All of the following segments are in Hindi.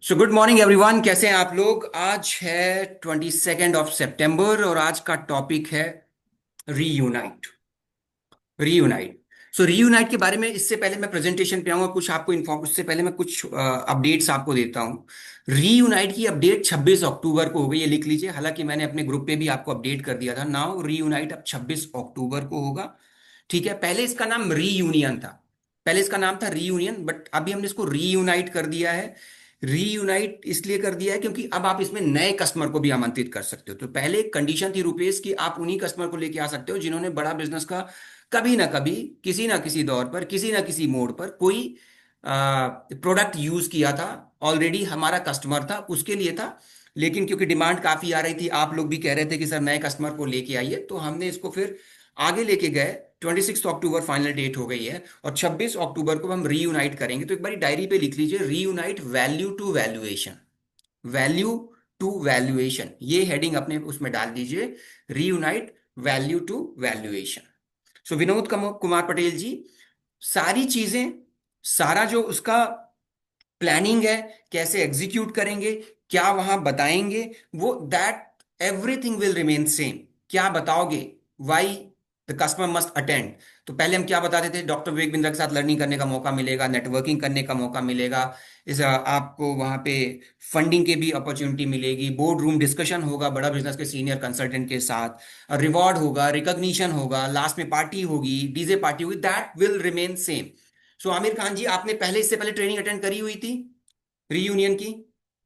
सो गुड मॉर्निंग एवरीवन, कैसे हैं आप लोग। आज है 22 सितंबर और आज का टॉपिक है रीयूनाइट। रीयूनाइट। सो रीयूनाइट के बारे में इससे पहले मैं प्रेजेंटेशन पे आऊंगा, कुछ आपको इन्फॉर्म उससे पहले मैं कुछ अपडेट्स आपको देता हूं। रीयूनाइट की अपडेट 26 अक्टूबर को हो गई, ये लिख लीजिए। हालांकि मैंने अपने ग्रुप पे भी आपको अपडेट कर दिया था। नाउ रीयूनाइट अब 26 अक्टूबर को होगा। ठीक है, पहले इसका नाम रीयूनियन था। पहले इसका नाम था रीयूनियन, बट अभी हमने इसको रीयूनाइट कर दिया है। रीयूनाइट इसलिए कर दिया है क्योंकि अब आप इसमें नए कस्टमर को भी आमंत्रित कर सकते हो। तो पहले एक कंडीशन थी रुपेश कि आप उन्हीं कस्टमर को लेके आ सकते हो जिन्होंने बड़ा बिजनेस का कभी ना कभी, किसी ना किसी दौर पर, किसी ना किसी मोड पर कोई प्रोडक्ट यूज किया था। ऑलरेडी हमारा कस्टमर था, उसके लिए था। लेकिन क्योंकि डिमांड काफी आ रही थी, आप लोग भी कह रहे थे कि सर नए कस्टमर को लेके आइए, तो हमने इसको फिर आगे लेके गए। 26 अक्टूबर फाइनल डेट हो गई है और 26 अक्टूबर को हम रीयूनाइट करेंगे। तो एक बारी डायरी पे लिख लीजिए, reunite value to valuation. Value to valuation, ये हेडिंग अपने उसमें डाल दीजिए, reunite value to valuation. So Vinod Kumar Patel ji, सारी चीजें, सारा जो उसका प्लानिंग है, कैसे एग्जीक्यूट करेंगे, क्या वहां बताएंगे, वो that everything will remain same. क्या बताओगे, why the customer must attend. तो पहले हम क्या बताते थे, डॉक्टर विवेक बिंद्रा के साथ लर्निंग करने का मौका मिलेगा, नेटवर्किंग करने का मौका मिलेगा, इस आपको वहां पे फंडिंग के भी अपॉर्चुनिटी मिलेगी, बोर्ड रूम डिस्कशन होगा बड़ा बिजनेस के सीनियर कंसल्टेंट के साथ, रिवॉर्ड होगा, रिकॉग्निशन होगा, लास्ट में पार्टी होगी, डीजे पार्टी होगी, दैट विल रिमेन सेम। सो आमिर खान जी, आपने पहले इससे पहले ट्रेनिंग अटेंड करी हुई थी रीयूनियन की,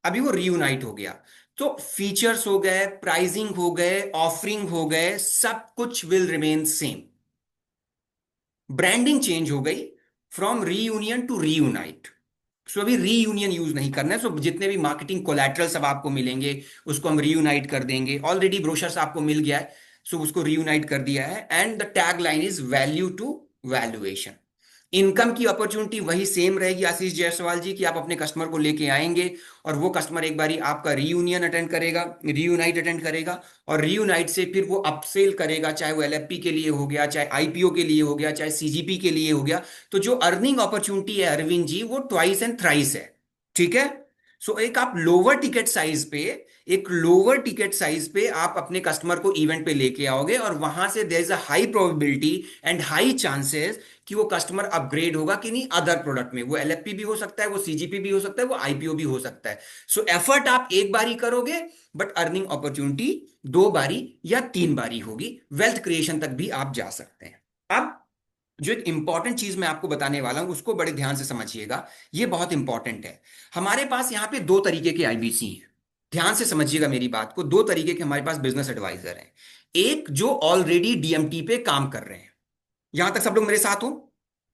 अभी वो रीयूनाइट हो गया। तो फीचर्स हो गए, प्राइसिंग हो गए, ऑफरिंग हो गए, सब कुछ will remain same. Branding change हो गई फ्रॉम रीयूनियन टू रीयूनाइट। सो अभी रीयूनियन यूज नहीं करना है। सो जितने भी मार्केटिंग कोलैटरल सब आपको मिलेंगे, उसको हम रीयूनाइट कर देंगे। ऑलरेडी ब्रोशर्स आपको मिल गया है, सो उसको रीयूनाइट कर दिया है। And the tag line is value to valuation. Income की अपॉर्चुनिटी वही सेम रहेगी आशीष जायसवाल जी, कि आप अपने कस्टमर को लेके आएंगे और वो कस्टमर एक बारी आपका रीयूनियन अटेंड करेगा, रीयूनाइट अटेंड करेगा, और रीयूनाइट से फिर वो अपसेल करेगा, चाहे वो एलएफपी के लिए हो गया, चाहे आईपीओ के लिए हो गया, चाहे सीजीपी के लिए हो गया। तो जो अर्निंग अपॉर्चुनिटी है अरविंद जी, वो ट्वाइस एंड थ्राइस है। ठीक है। सो एक आप लोअर टिकट साइज पे, एक लोअर टिकट साइज पे आप अपने कस्टमर को इवेंट पे लेके आओगे, और वहां से there is a high probability and high chances कि वो कस्टमर अपग्रेड होगा कि नहीं अदर प्रोडक्ट में। वो एलएफपी भी हो सकता है, वो सीजीपी भी हो सकता है, वो आईपीओ भी हो सकता है। सो एफर्ट आप एक बारी करोगे, बट अर्निंग अपॉर्चुनिटी दो बारी या तीन बारी होगी। वेल्थ क्रिएशन तक भी आप जा सकते हैं। अब जो एक इंपॉर्टेंट चीज मैं आपको बताने वाला हूं, उसको बड़े ध्यान से समझिएगा, ये बहुत इंपॉर्टेंट है। हमारे पास यहां पे दो तरीके के आईबीसी हैं। ध्यान से समझिएगा मेरी बात को। दो तरीके के हमारे पास बिजनेस एडवाइजर हैं। एक जो ऑलरेडी डीएमटी पे काम कर रहे हैं, यहां तक सब लोग मेरे साथ हो,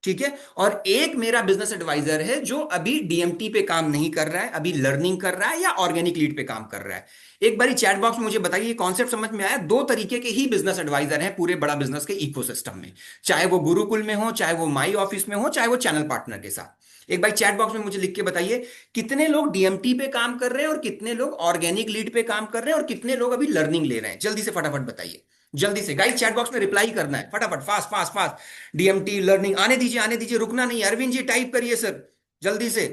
ठीक है। और एक मेरा बिजनेस एडवाइजर है जो अभी डीएमटी पे काम नहीं कर रहा है, अभी लर्निंग कर रहा है या ऑर्गेनिक लीड पे काम कर रहा है। एक बारी चैट बॉक्स में मुझे बताइए, कॉन्सेप्ट समझ में आया। दो तरीके के ही बिजनेस एडवाइजर हैं पूरे बड़ा बिजनेस के इकोसिस्टम में, चाहे वो गुरुकुल में हो, चाहे वो माई ऑफिस में हो, चाहे वो चैनल पार्टनर के साथ। एक बार चैट बॉक्स में मुझे लिख के बताइए, कितने लोग डीएमटी पे काम कर रहे हैं और कितने लोग ऑर्गेनिक लीड पे काम कर रहे हैं और कितने लोग अभी लर्निंग ले रहे हैं। जल्दी से फटाफट बताइए, जल्दी से गाइस, चैट बॉक्स में रिप्लाई करना है फटाफट, fast fast fast. DMT learning, आने दीजिए, रुकना नहीं। अरविंद जी टाइप करिए सर, जल्दी से।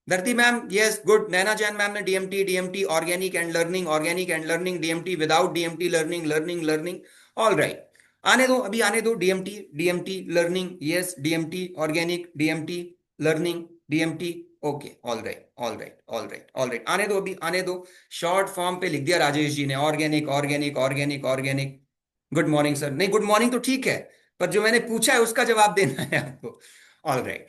धरती मैम, यस गुड। नैना जैन मैम ने DMT, DMT organic and learning, organic and learning, DMT without DMT learning, learning learning. All right, आने दो, अभी आने दो। DMT, DMT learning, yes. DMT organic, DMT learning, DMT. Okay, all right all right all right all right, आने दो, अभी आने दो। शॉर्ट फॉर्म पे लिख दिया राजेश जी ने, organic organic organic organic. Good morning sir. नहीं, गुड मॉर्निंग तो ठीक है, पर जो मैंने पूछा है उसका जवाब देना है आपको। All right.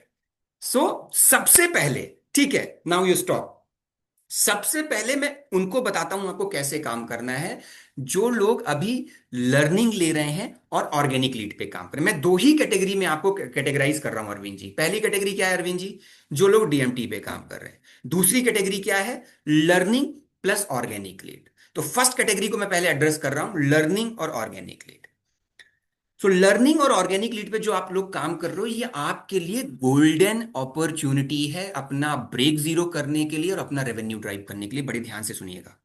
सो सबसे पहले, ठीक है, नाउ यू स्टॉप। सबसे पहले मैं उनको बताता हूं आपको कैसे काम करना है, जो लोग अभी लर्निंग ले रहे हैं और ऑर्गेनिक लीड पे काम कर रहे हैं। मैं दो ही कैटेगरी में आपको कैटेगराइज कर रहा हूं अरविंद जी। पहली कैटेगरी क्या है अरविंद जी, जो लोग डीएमटी पे काम कर रहे हैं। दूसरी कैटेगरी क्या है, लर्निंग प्लस ऑर्गेनिक लीड। तो फर्स्ट कैटेगरी को मैं पहले एड्रेस कर रहा हूं, लर्निंग और ऑर्गेनिक लीड। सो लर्निंग और ऑर्गेनिक लीड पे जो आप लोग काम कर रहे हो, ये आपके लिए गोल्डन अपॉर्चुनिटी है अपना ब्रेक जीरो करने के लिए और अपना रेवेन्यू ड्राइव करने के लिए। बड़े ध्यान से सुनिएगा।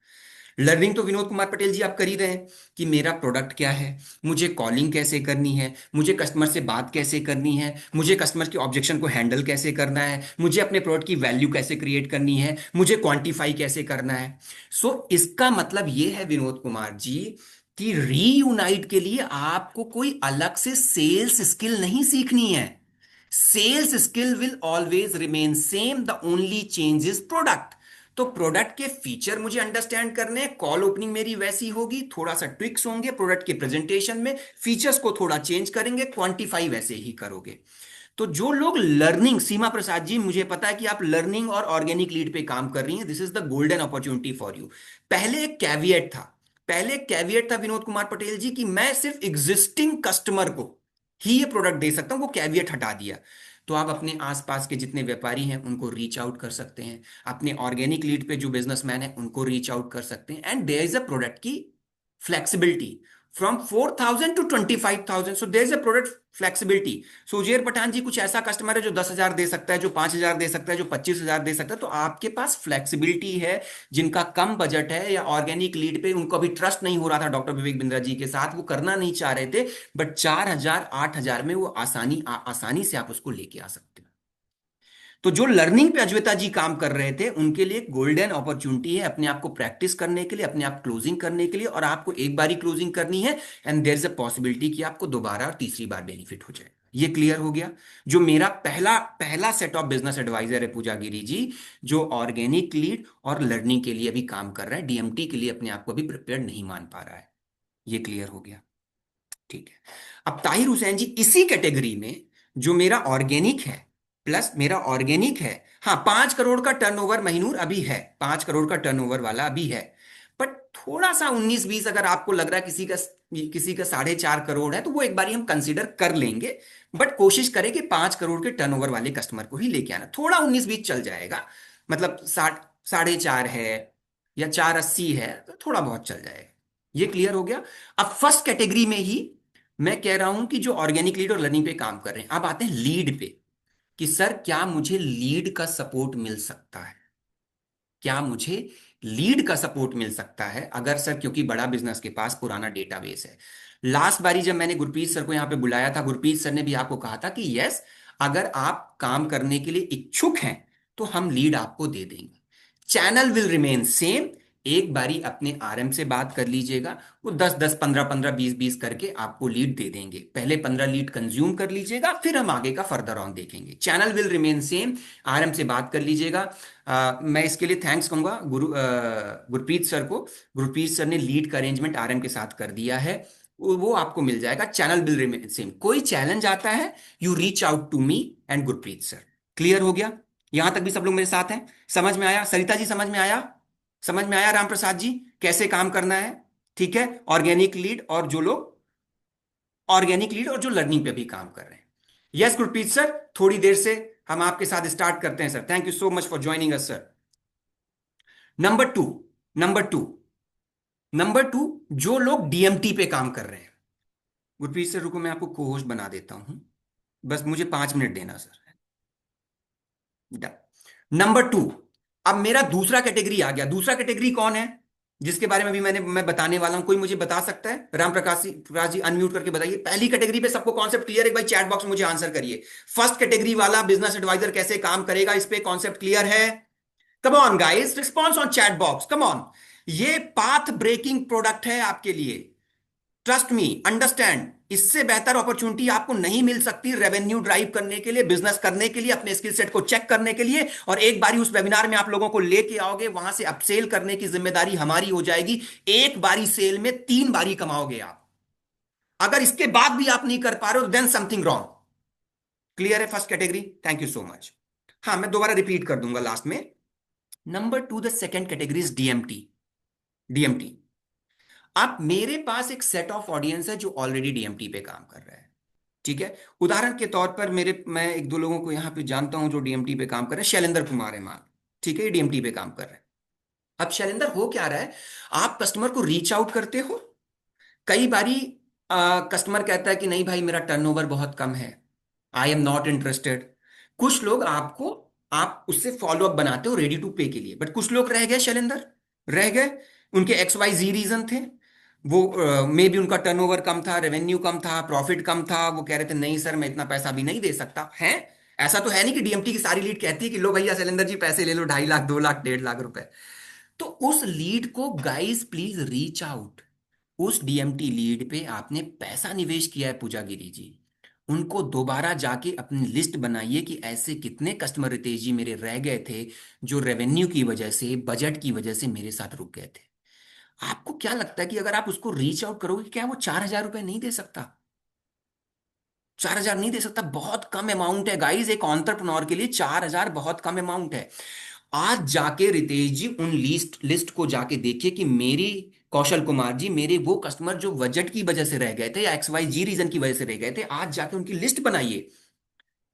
लर्निंग तो विनोद कुमार पटेल जी आप कर ही रहे हैं कि मेरा प्रोडक्ट क्या है, मुझे कॉलिंग कैसे करनी है, मुझे कस्टमर से बात कैसे करनी है, मुझे कस्टमर के ऑब्जेक्शन को हैंडल कैसे करना है, मुझे अपने प्रोडक्ट की वैल्यू कैसे क्रिएट करनी है, मुझे क्वांटिफाई कैसे करना है। सो इसका मतलब ये है विनोद कुमार जी कि रीयूनाइट के लिए आपको कोई अलग से सेल्स स्किल नहीं सीखनी है। Sales skill will always remain same, the only change is product. तो प्रोडक्ट के फीचर मुझे अंडरस्टैंड करने हैं, कॉल ओपनिंग मेरी वैसी होगी, थोड़ा सा ट्विक्स होंगे प्रोडक्ट के प्रेजेंटेशन में, फीचर्स को थोड़ा चेंज करेंगे, क्वांटिफाई वैसे ही करोगे। तो जो लोग लर्निंग, सीमा प्रसाद जी मुझे पता है कि आप लर्निंग और ऑर्गेनिक लीड पे काम कर रही हैं, this is the golden opportunity for you. पहले एक कैविएट था, पहले एक कैविएट था विनोद कुमार पटेल जी कि मैं सिर्फ एग्जिस्टिंग कस्टमर को ही ये प्रोडक्ट दे सकता हूं, वो कैविएट हटा दिया। तो आप अपने आसपास के जितने व्यापारी हैं उनको रीच आउट कर सकते हैं, अपने ऑर्गेनिक लीड पे जो बिजनेसमैन है उनको रीच आउट कर सकते हैं, and there is a product की flexibility from 4,000 to 25,000, so there is a product flexibility. So Uzair Pathan ji कुछ ऐसा कस्टमर है जो 10,000 दे सकता है, जो 5,000 दे सकता है, जो 25,000 दे सकता है, तो आपके पास फ्लेक्सिबिलिटी है। जिनका कम बजट है या ऑर्गेनिक लीड पे उनको अभी ट्रस्ट नहीं हो रहा था डॉक्टर विवेक बिंद्रा जी के साथ, वो करना नहीं चाह रहे थे, बट 4,000 8,000 में वो आसानी से आप उसको लेके आ सकते हो। तो जो लर्निंग पे अद्वैता जी काम कर रहे थे उनके लिए गोल्डन अपॉर्चुनिटी है अपने आप को प्रैक्टिस करने के लिए, अपने आप क्लोजिंग करने के लिए, और आपको एक बार ही क्लोजिंग करनी है, and there is a possibility कि आपको दोबारा और तीसरी बार बेनिफिट हो जाए। ये क्लियर हो गया। जो मेरा पहला पहला सेट ऑफ बिजनेस एडवाइजर है पूजा गिरी जी, जो ऑर्गेनिक लीड और लर्निंग के लिए भी काम कर रहा है, डीएमटी के लिए अपने आप को भी प्रिपेयर नहीं मान पा रहा है। ये क्लियर हो गया। ठीक है। अब ताहिर हुसैन जी इसी कैटेगरी में, जो मेरा ऑर्गेनिक है, प्लस मेरा ऑर्गेनिक है, हाँ 5 करोड़ का टर्नओवर महीनूर अभी है, 5 करोड़ का टर्नओवर वाला अभी है, बट थोड़ा सा 19-20 अगर आपको लग रहा है किसी का 4.5 करोड़ है, तो वो एक बारी हम कंसीडर कर लेंगे। बट कोशिश करें कि 5 करोड़ के टर्नओवर वाले कस्टमर को ही लेके आना, थोड़ा 19-20 चल जाएगा, मतलब 60 4.5 है या 480 है, तो थोड़ा बहुत चल जाएगा। ये क्लियर हो गया। अब फर्स्ट कैटेगरी में ही मैं कह रहा हूं कि जो ऑर्गेनिक लीड और लर्निंग पे काम कर रहे हैं, अब आते हैं लीड पे, कि सर क्या मुझे लीड का सपोर्ट मिल सकता है, क्या मुझे लीड का सपोर्ट मिल सकता है अगर सर, क्योंकि बड़ा बिजनेस के पास पुराना डेटाबेस है। लास्ट बारी जब मैंने गुरप्रीत सर को यहां पे बुलाया था, गुरप्रीत सर ने भी आपको कहा था कि यस, अगर आप काम करने के लिए इच्छुक हैं तो हम लीड आपको दे देंगे, चैनल विल रिमेन सेम। एक बारी अपने आरएम से बात कर लीजिएगा, वो 10-10 15-15 20-20 करके आपको लीड दे देंगे, पहले 15 लीड कंज्यूम कर लीजिएगा, फिर हम आगे का फर्दर ऑन देखेंगे, channel will remain same. RM से बात कर लीजिएगा। मैं इसके लिए थैंक्स कहूंगा गुरप्रीत सर को। गुरप्रीत सर ने लीड का अरेंजमेंट आरएम के साथ कर दिया है, वो आपको मिल जाएगा, चैनल विल रिमेन सेम। कोई चैलेंज आता है, you reach out to me and Gurpreet sir. Clear हो गया? यहां तक भी सब लोग मेरे साथ हैं? समझ में आया? सरिता जी समझ में आया? समझ में आया राम प्रसाद जी कैसे काम करना है? ठीक है। ऑर्गेनिक लीड और जो लर्निंग पे भी काम कर रहे हैं। यस गुरप्रीत सर, थोड़ी देर से हम आपके साथ स्टार्ट करते हैं sir. Thank you so much for joining us sir. Number two number two number two, जो लोग डीएमटी पे काम कर रहे हैं। गुरप्रीत सर रुको, मैं आपको को होस्ट बना देता हूं, बस मुझे 5 मिनट देना सर। नंबर टू, अब मेरा दूसरा कैटेगरी आ गया। दूसरा कैटेगरी कौन है जिसके बारे में भी मैं बताने वाला हूं? कोई मुझे बता सकता है? राम प्रकाश जी अनम्यूट करके बताइए, पहली कैटेगरी पे सबको कॉन्सेप्ट क्लियर है? भाई चैट बॉक्स में मुझे आंसर करिए, फर्स्ट कैटेगरी वाला बिजनेस एडवाइजर कैसे काम करेगा, इस पे कॉन्सेप्ट क्लियर है? Come on guys, response on chat box, come on. ये पाथ ब्रेकिंग प्रोडक्ट है आपके लिए, ट्रस्ट मी, अंडरस्टैंड। इससे बेहतर अपॉर्चुनिटी आपको नहीं मिल सकती रेवेन्यू ड्राइव करने के लिए, बिजनेस करने के लिए, अपने स्किल सेट को चेक करने के लिए। और एक बारी उस वेबिनार में आप लोगों को लेके आओगे, वहां से अपसेल करने की जिम्मेदारी हमारी हो जाएगी। एक बारी सेल में 3 बारी कमाओगे आप। अगर इसके बाद भी आप नहीं कर पा रहे हो, देन समथिंग रॉन्ग। क्लियर है first category? Thank you so much. हाँ, मैं दोबारा रिपीट कर दूंगा लास्ट में। Number two, the second category is DMT. DMT, आप, मेरे पास एक सेट ऑफ ऑडियंस है जो ऑलरेडी डीएमटी पे काम कर रहा है। ठीक है। उदाहरण के तौर पर मैं एक दो लोगों को यहां पे जानता हूं जो डीएमटी पे काम कर रहे हैं। शैलेंद्र कुमार है मान, ठीक है, ये डीएमटी पे काम कर रहे हैं। अब शैलेंद्र, हो क्या रहा है, आप कस्टमर को रीच आउट करते हो, कई बारी कस्टमर कहता है कि नहीं भाई मेरा टर्नओवर बहुत कम है, आई एम नॉट इंटरेस्टेड। कुछ लोग आपको, आप उससे फॉलो अप बनाते हो रेडी टू पे के लिए, बट कुछ लोग रह गए शैलेंद्र, रह गए। उनके एक्स वाई जी रीजन थे। वो मे भी उनका टर्नओवर कम था, रेवेन्यू कम था, प्रॉफिट कम था, वो कह रहे थे नहीं सर मैं इतना पैसा भी नहीं दे सकता है। ऐसा तो है नहीं कि डीएमटी की सारी लीड कहती है कि लो भैया शैलेंद्र जी पैसे ले लो, 2.5 लाख 2 लाख 1.5 लाख रुपए। तो उस लीड को गाइस प्लीज रीच आउट। उस डीएमटी लीड पे आपने पैसा निवेश किया है पूजा गिरी जी, उनको दोबारा जाके अपनी लिस्ट बनाइए कि ऐसे कितने कस्टमर रितेश जी मेरे रह गए थे जो रेवेन्यू की वजह से, बजट की वजह से मेरे साथ रुक गए थे। आपको क्या लगता है कि अगर आप उसको रीच आउट करोगे, क्या वो 4,000 रुपए नहीं दे सकता? 4,000 नहीं दे सकता? बहुत कम अमाउंट है गाइस, एक ऑन्टरप्रनोर के लिए 4,000 बहुत कम अमाउंट है। आज जाके रितेश जी उन लिस्ट लिस्ट को जाके देखिए कि मेरी, कौशल कुमार जी, मेरे वो कस्टमर जो बजट की वजह से रह गए थे या एक्स वाई जी रीजन की वजह से रह गए थे, आज जाके उनकी लिस्ट बनाइए।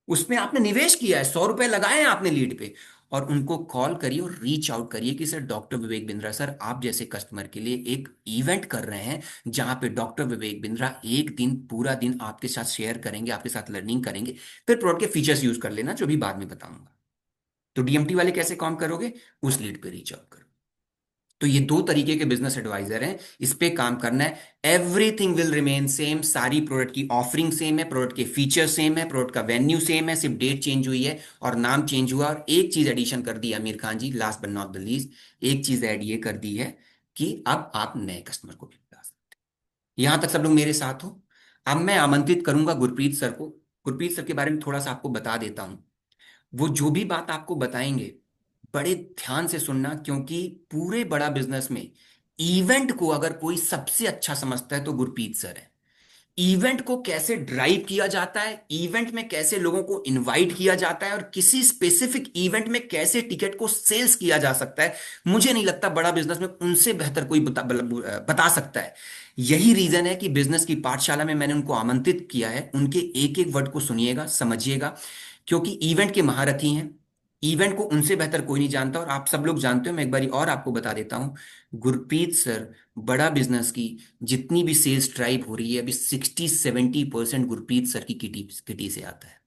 उसमें आपने निवेश किया है, 100 रुपए लगाए हैं आपने लीड पे, और उनको कॉल करिए और रीच आउट करिए कि sir doctor Vivek Bindra sir आप जैसे कस्टमर के लिए एक इवेंट कर रहे हैं जहां पे डॉक्टर विवेक बिंद्रा एक दिन पूरा दिन आपके साथ शेयर करेंगे, आपके साथ लर्निंग करेंगे, फिर प्रोडक्ट के फीचर्स यूज कर लेना जो भी बाद में बताऊंगा। तो डीएमटी वाले कैसे काम करोगे? उस लीड पे रीच आउट करो। तो ये दो तरीके के बिजनेस एडवाइजर हैं, इस पे काम करना है। एवरीथिंग विल रिमेन सेम, सारी प्रोडक्ट की ऑफरिंग सेम है, प्रोडक्ट के फीचर सेम है, प्रोडक्ट का वेन्यू सेम है, सिर्फ डेट चेंज हुई है और नाम चेंज हुआ। और एक चीज एडिशन कर दी Aamir Khan ji, last but not the least, एक चीज ऐड ये कर दी है कि अब आप नए कस्टमर को भी ला सकते हैं। यहां तक सब लोग मेरे साथ हो? अब मैं आमंत्रित करूंगा गुरप्रीत सर को। गुरप्रीत सर के बारे में थोड़ा सा आपको बता देता हूं। वो जो भी बात आपको बताएंगे बड़े ध्यान से सुनना, क्योंकि पूरे बड़ा बिजनेस में इवेंट को अगर कोई सबसे अच्छा समझता है तो गुरप्रीत सर है। इवेंट को कैसे ड्राइव किया जाता है, इवेंट में कैसे लोगों को इनवाइट किया जाता है और किसी स्पेसिफिक इवेंट में कैसे टिकट को सेल्स किया जा सकता है, मुझे नहीं लगता बड़ा बिजनेस में उनसे बेहतर कोई बता सकता है। यही रीजन है कि बिजनेस की पाठशाला में मैंने उनको आमंत्रित किया है। उनके एक एक वर्ड को सुनिएगा, समझिएगा, क्योंकि इवेंट के महारथी हैं। इवेंट को उनसे बेहतर कोई नहीं जानता, और आप सब लोग जानते हो, मैं एक बारी और आपको बता देता हूं। गुरप्रीत सर, बड़ा बिजनेस की जितनी भी सेल्स ड्राइव हो रही है अभी 60-70% गुरप्रीत सर की किटी किटी से आता है।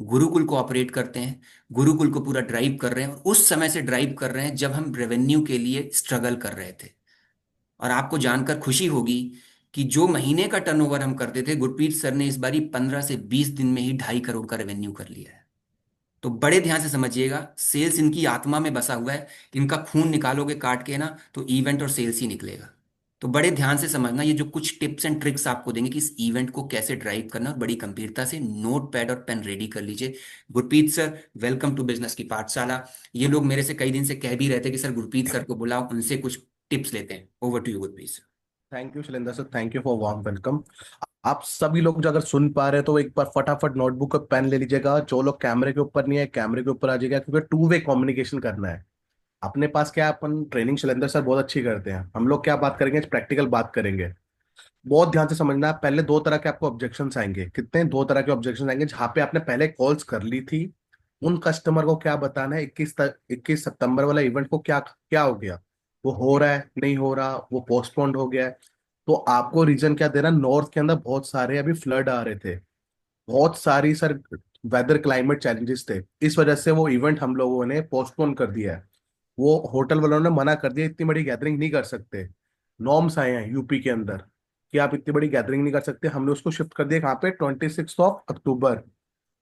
गुरुकुल को ऑपरेट करते हैं, गुरुकुल को पूरा ड्राइव कर रहे हैं, और उस समय से ड्राइव कर रहे हैं जब हम रेवेन्यू के लिए स्ट्रगल कर रहे थे। और आपको जानकर खुशी होगी कि जो महीने का टर्नओवर हम करते थे, गुरप्रीत सर ने इस बारी 15 से 20 दिन में ही 2.5 करोड़ का रेवेन्यू कर लिया है। तो बड़े ध्यान से समझिएगा, सेल्स इनकी आत्मा में बसा हुआ है। इनका खून निकालोगे काट के ना तो इवेंट और सेल्स ही निकलेगा। तो बड़े ध्यान से समझना, ये जो कुछ टिप्स एंड ट्रिक्स आपको देंगे कि इस इवेंट को कैसे ड्राइव करना, और बड़ी गंभीरता से नोट पैड और पेन रेडी कर लीजिए। Gurpreet sir, welcome to business की पाठशाला। ये लोग मेरे से कई दिन से कह भी रहे थे कि सर गुरप्रीत सर को बुलाओ, उनसे कुछ टिप्स लेते हैं। Over to you Gurpreet sir. Thank you Shailendra sir, thank you for warm welcome. आप सभी लोग जो अगर सुन पा रहे हैं तो एक बार फटाफट नोटबुक और पेन ले लीजिएगा। जो लोग कैमरे के ऊपर नहीं है कैमरे के ऊपर आ जाइएगा, क्योंकि टू वे कम्युनिकेशन करना है। अपने पास क्या है, अपन ट्रेनिंग शैलेंद्र सर बहुत अच्छी करते हैं, हम लोग क्या बात करेंगे, प्रैक्टिकल बात करेंगे। बहुत ध्यान से समझना है। पहले दो तरह के आपको ऑब्जेक्शंस आएंगे, कितने, दो तरह के ऑब्जेक्शंस आएंगे जहां पे आपने पहले कॉल्स कर ली थी। उन कस्टमर को क्या बताना है, 21 सितंबर वाला इवेंट को क्या क्या हो गया, वो हो रहा है नहीं हो रहा, वो पोस्टपोन्ड हो गया है। तो आपको रीजन क्या देना, नॉर्थ के अंदर बहुत सारे अभी फ्लड आ रहे थे, बहुत सारी सर वेदर क्लाइमेट चैलेंजेस थे, इस वजह से वो इवेंट हम लोगों ने पोस्टपोन कर दिया है। वो होटल वालों ने मना कर दिया, इतनी बड़ी गैदरिंग नहीं कर सकते। नॉर्म्स आए हैं यूपी के अंदर कि आप इतनी बड़ी गैदरिंग नहीं कर सकते। हमने उसको शिफ्ट कर दिया कहाँ पे, 26 अक्टूबर।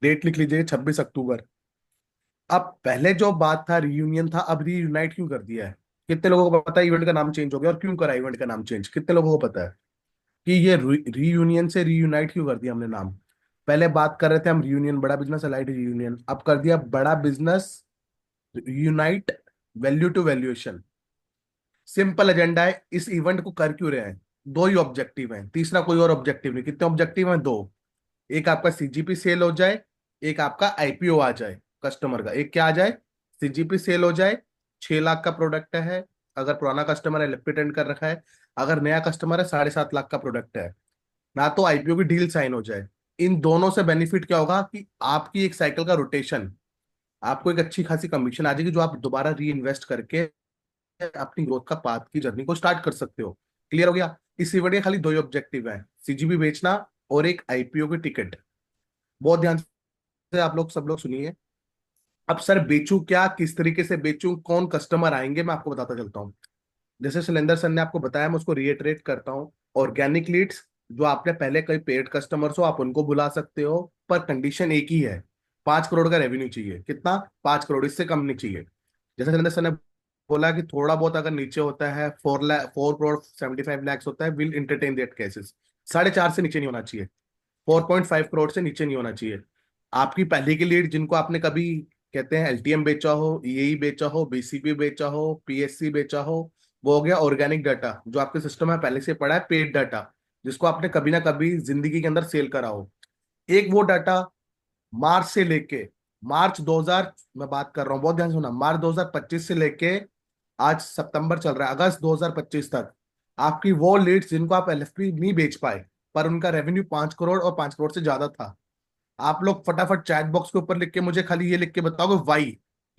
डेट लिख लीजिए, 26 अक्टूबर। अब पहले जो बात था रीयूनियन था, अब रीयूनाइट क्यों कर दिया है? कितने लोगों को पता है इवेंट का नाम चेंज हो गया, और क्यों करा इवेंट का नाम चेंज? कितने लोगों को पता है कि ये रीयूनियन से रीयूनाइट क्यों कर दिया हमने नाम? पहले बात कर रहे थे हम रीयूनियन बड़ा बिजनेस अलाइड रीयूनियन, अब कर दिया बड़ा business unite value to valuation. Simple agenda है, इस इवेंट को कर क्यों रहे हैं? दो ही ऑब्जेक्टिव हैं, तीसरा कोई और ऑब्जेक्टिव नहीं। कितने ऑब्जेक्टिव हैं? दो। एक आपका सीजीपी सेल हो जाए, एक आपका आईपीओ आ जाए कस्टमर का। एक क्या आ जाए? सीजीपी सेल हो जाए। 6 लाख का प्रोडक्ट है, अगर पुराना कस्टमर है लिमिटेड टेंड कर रखा है, अगर नया कस्टमर है 7.5 लाख का प्रोडक्ट है। ना तो आईपीओ की डील साइन हो जाए। इन दोनों से बेनिफिट क्या होगा कि आपकी एक साइकिल का रोटेशन, आपको एक अच्छी खासी कमीशन आ जाएगी, जो आप दोबारा री इन्वेस्ट करके अपनी ग्रोथ का पाथ की जर्नी को स्टार्ट कर सकते हो। क्लियर हो गया? इस इवेंट के खाली दो ही ऑब्जेक्टिव है, सीजीबी बेचना और एक आईपीओ की टिकट। बहुत ध्यान से आप लोग सब लोग सुनिए। अब सर बेचूं क्या, किस तरीके से बेचूं, कौन कस्टमर आएंगे, मैं आपको बताता चलता हूँ। जैसे शैलेंद्र सर ने आपको बताया, मैं उसको रिएटरेट करता हूँ। ऑर्गेनिक लीड्स, जो आपने पहले कई पेड कस्टमर्स हो, आप उनको बुला सकते हो, पर कंडीशन एक ही है, 5 करोड़ का रेवेन्यू चाहिए। कितना? 5 करोड़, इससे कम नहीं चाहिए। जैसे शैलेंद्र सर ने बोला कि थोड़ा बहुत अगर नीचे होता है, 4 करोड़ 75 लाख होता है, विल एंटरटेन दैट केसेस। 4.5 से नीचे नहीं होना चाहिए, 4.5 करोड़ से नीचे नहीं होना चाहिए। आपकी पहले की लीड, जिनको आपने कभी, कहते हैं, एलटीएम बेचा हो, ईई बेचा हो, बीसीपी बेचा हो, पीएससी बेचा हो, वो हो गया ऑर्गेनिक डाटा, जो आपके सिस्टम में पहले से पड़ा है, पेड डाटा, जिसको आपने कभी ना कभी जिंदगी के अंदर सेल करा हो। एक वो डाटा, मार्च से लेके मार्च 2000, मैं बात कर रहा हूँ, बहुत ध्यान से सुना, मार्च 2025 से लेके आज सितंबर चल रहा है, अगस्त 2025 तक, आपकी वो लीड्स जिनको आप एलएफपी नहीं बेच पाए, पर उनका रेवेन्यू 5 करोड़ और 5 करोड़ से ज्यादा था, आप लोग फटाफट चैट बॉक्स के ऊपर लिख के मुझे खाली ये लिख के बताओगे वाई,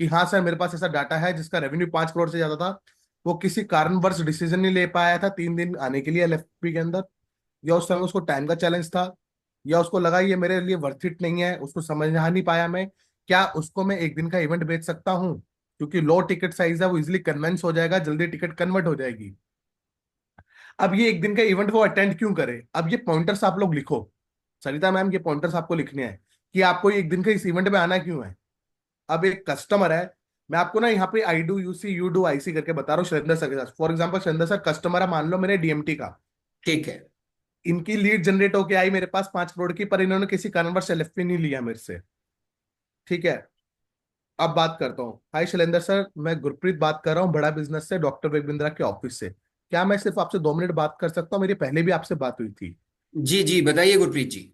कि हाँ सर मेरे पास ऐसा डाटा है जिसका रेवेन्यू 5 करोड़ से ज्यादा था, वो किसी कारणवश डिसीजन नहीं ले पाया था 3 दिन आने के लिए एलएफपी के अंदर, या उस समय उसको टाइम का चैलेंज था, या उसको लगा ये मेरे लिए वर्थ इट नहीं है, उसको समझा नहीं पाया मैं, क्या उसको मैं एक दिन का इवेंट बेच सकता हूँ? क्योंकि लो टिकट साइज है, वो इजिली कन्वेंस हो जाएगा, जल्दी टिकट कन्वर्ट हो जाएगी। अब ये एक दिन का इवेंट वो अटेंड क्यों करे? अब ये पॉइंटर्स आप लोग लिखो, सरिता मैम, ये पॉइंटर्स आपको लिखने हैं कि आपको एक दिन के इस इवेंट में आना क्यों है। अब एक कस्टमर है, मैं आपको ना यहाँ पे I D U C U D I C करके बता रहा हूँ शैलेंद्र सर के साथ। For example Shailendra sir customer है, मान लो मेरे डीएमटी का, ठीक है। इनकी लीड जनरेट होके आई मेरे पास 5 करोड़ की, पर इन्होंने किसी कारणवश एलएफपी नहीं लिया मेरे से। ठीक है, अब बात करता हूँ। हाय शैलेंद्र सर, मैं गुरप्रीत बात कर रहा हूँ, बड़ा बिजनेस से, डॉक्टर वेग बिंद्रा के ऑफिस से। क्या मैं सिर्फ आपसे 2 मिनट बात कर सकता हूँ? मेरी पहले भी आपसे बात हुई थी। जी जी, बताइए Gurpreet ji.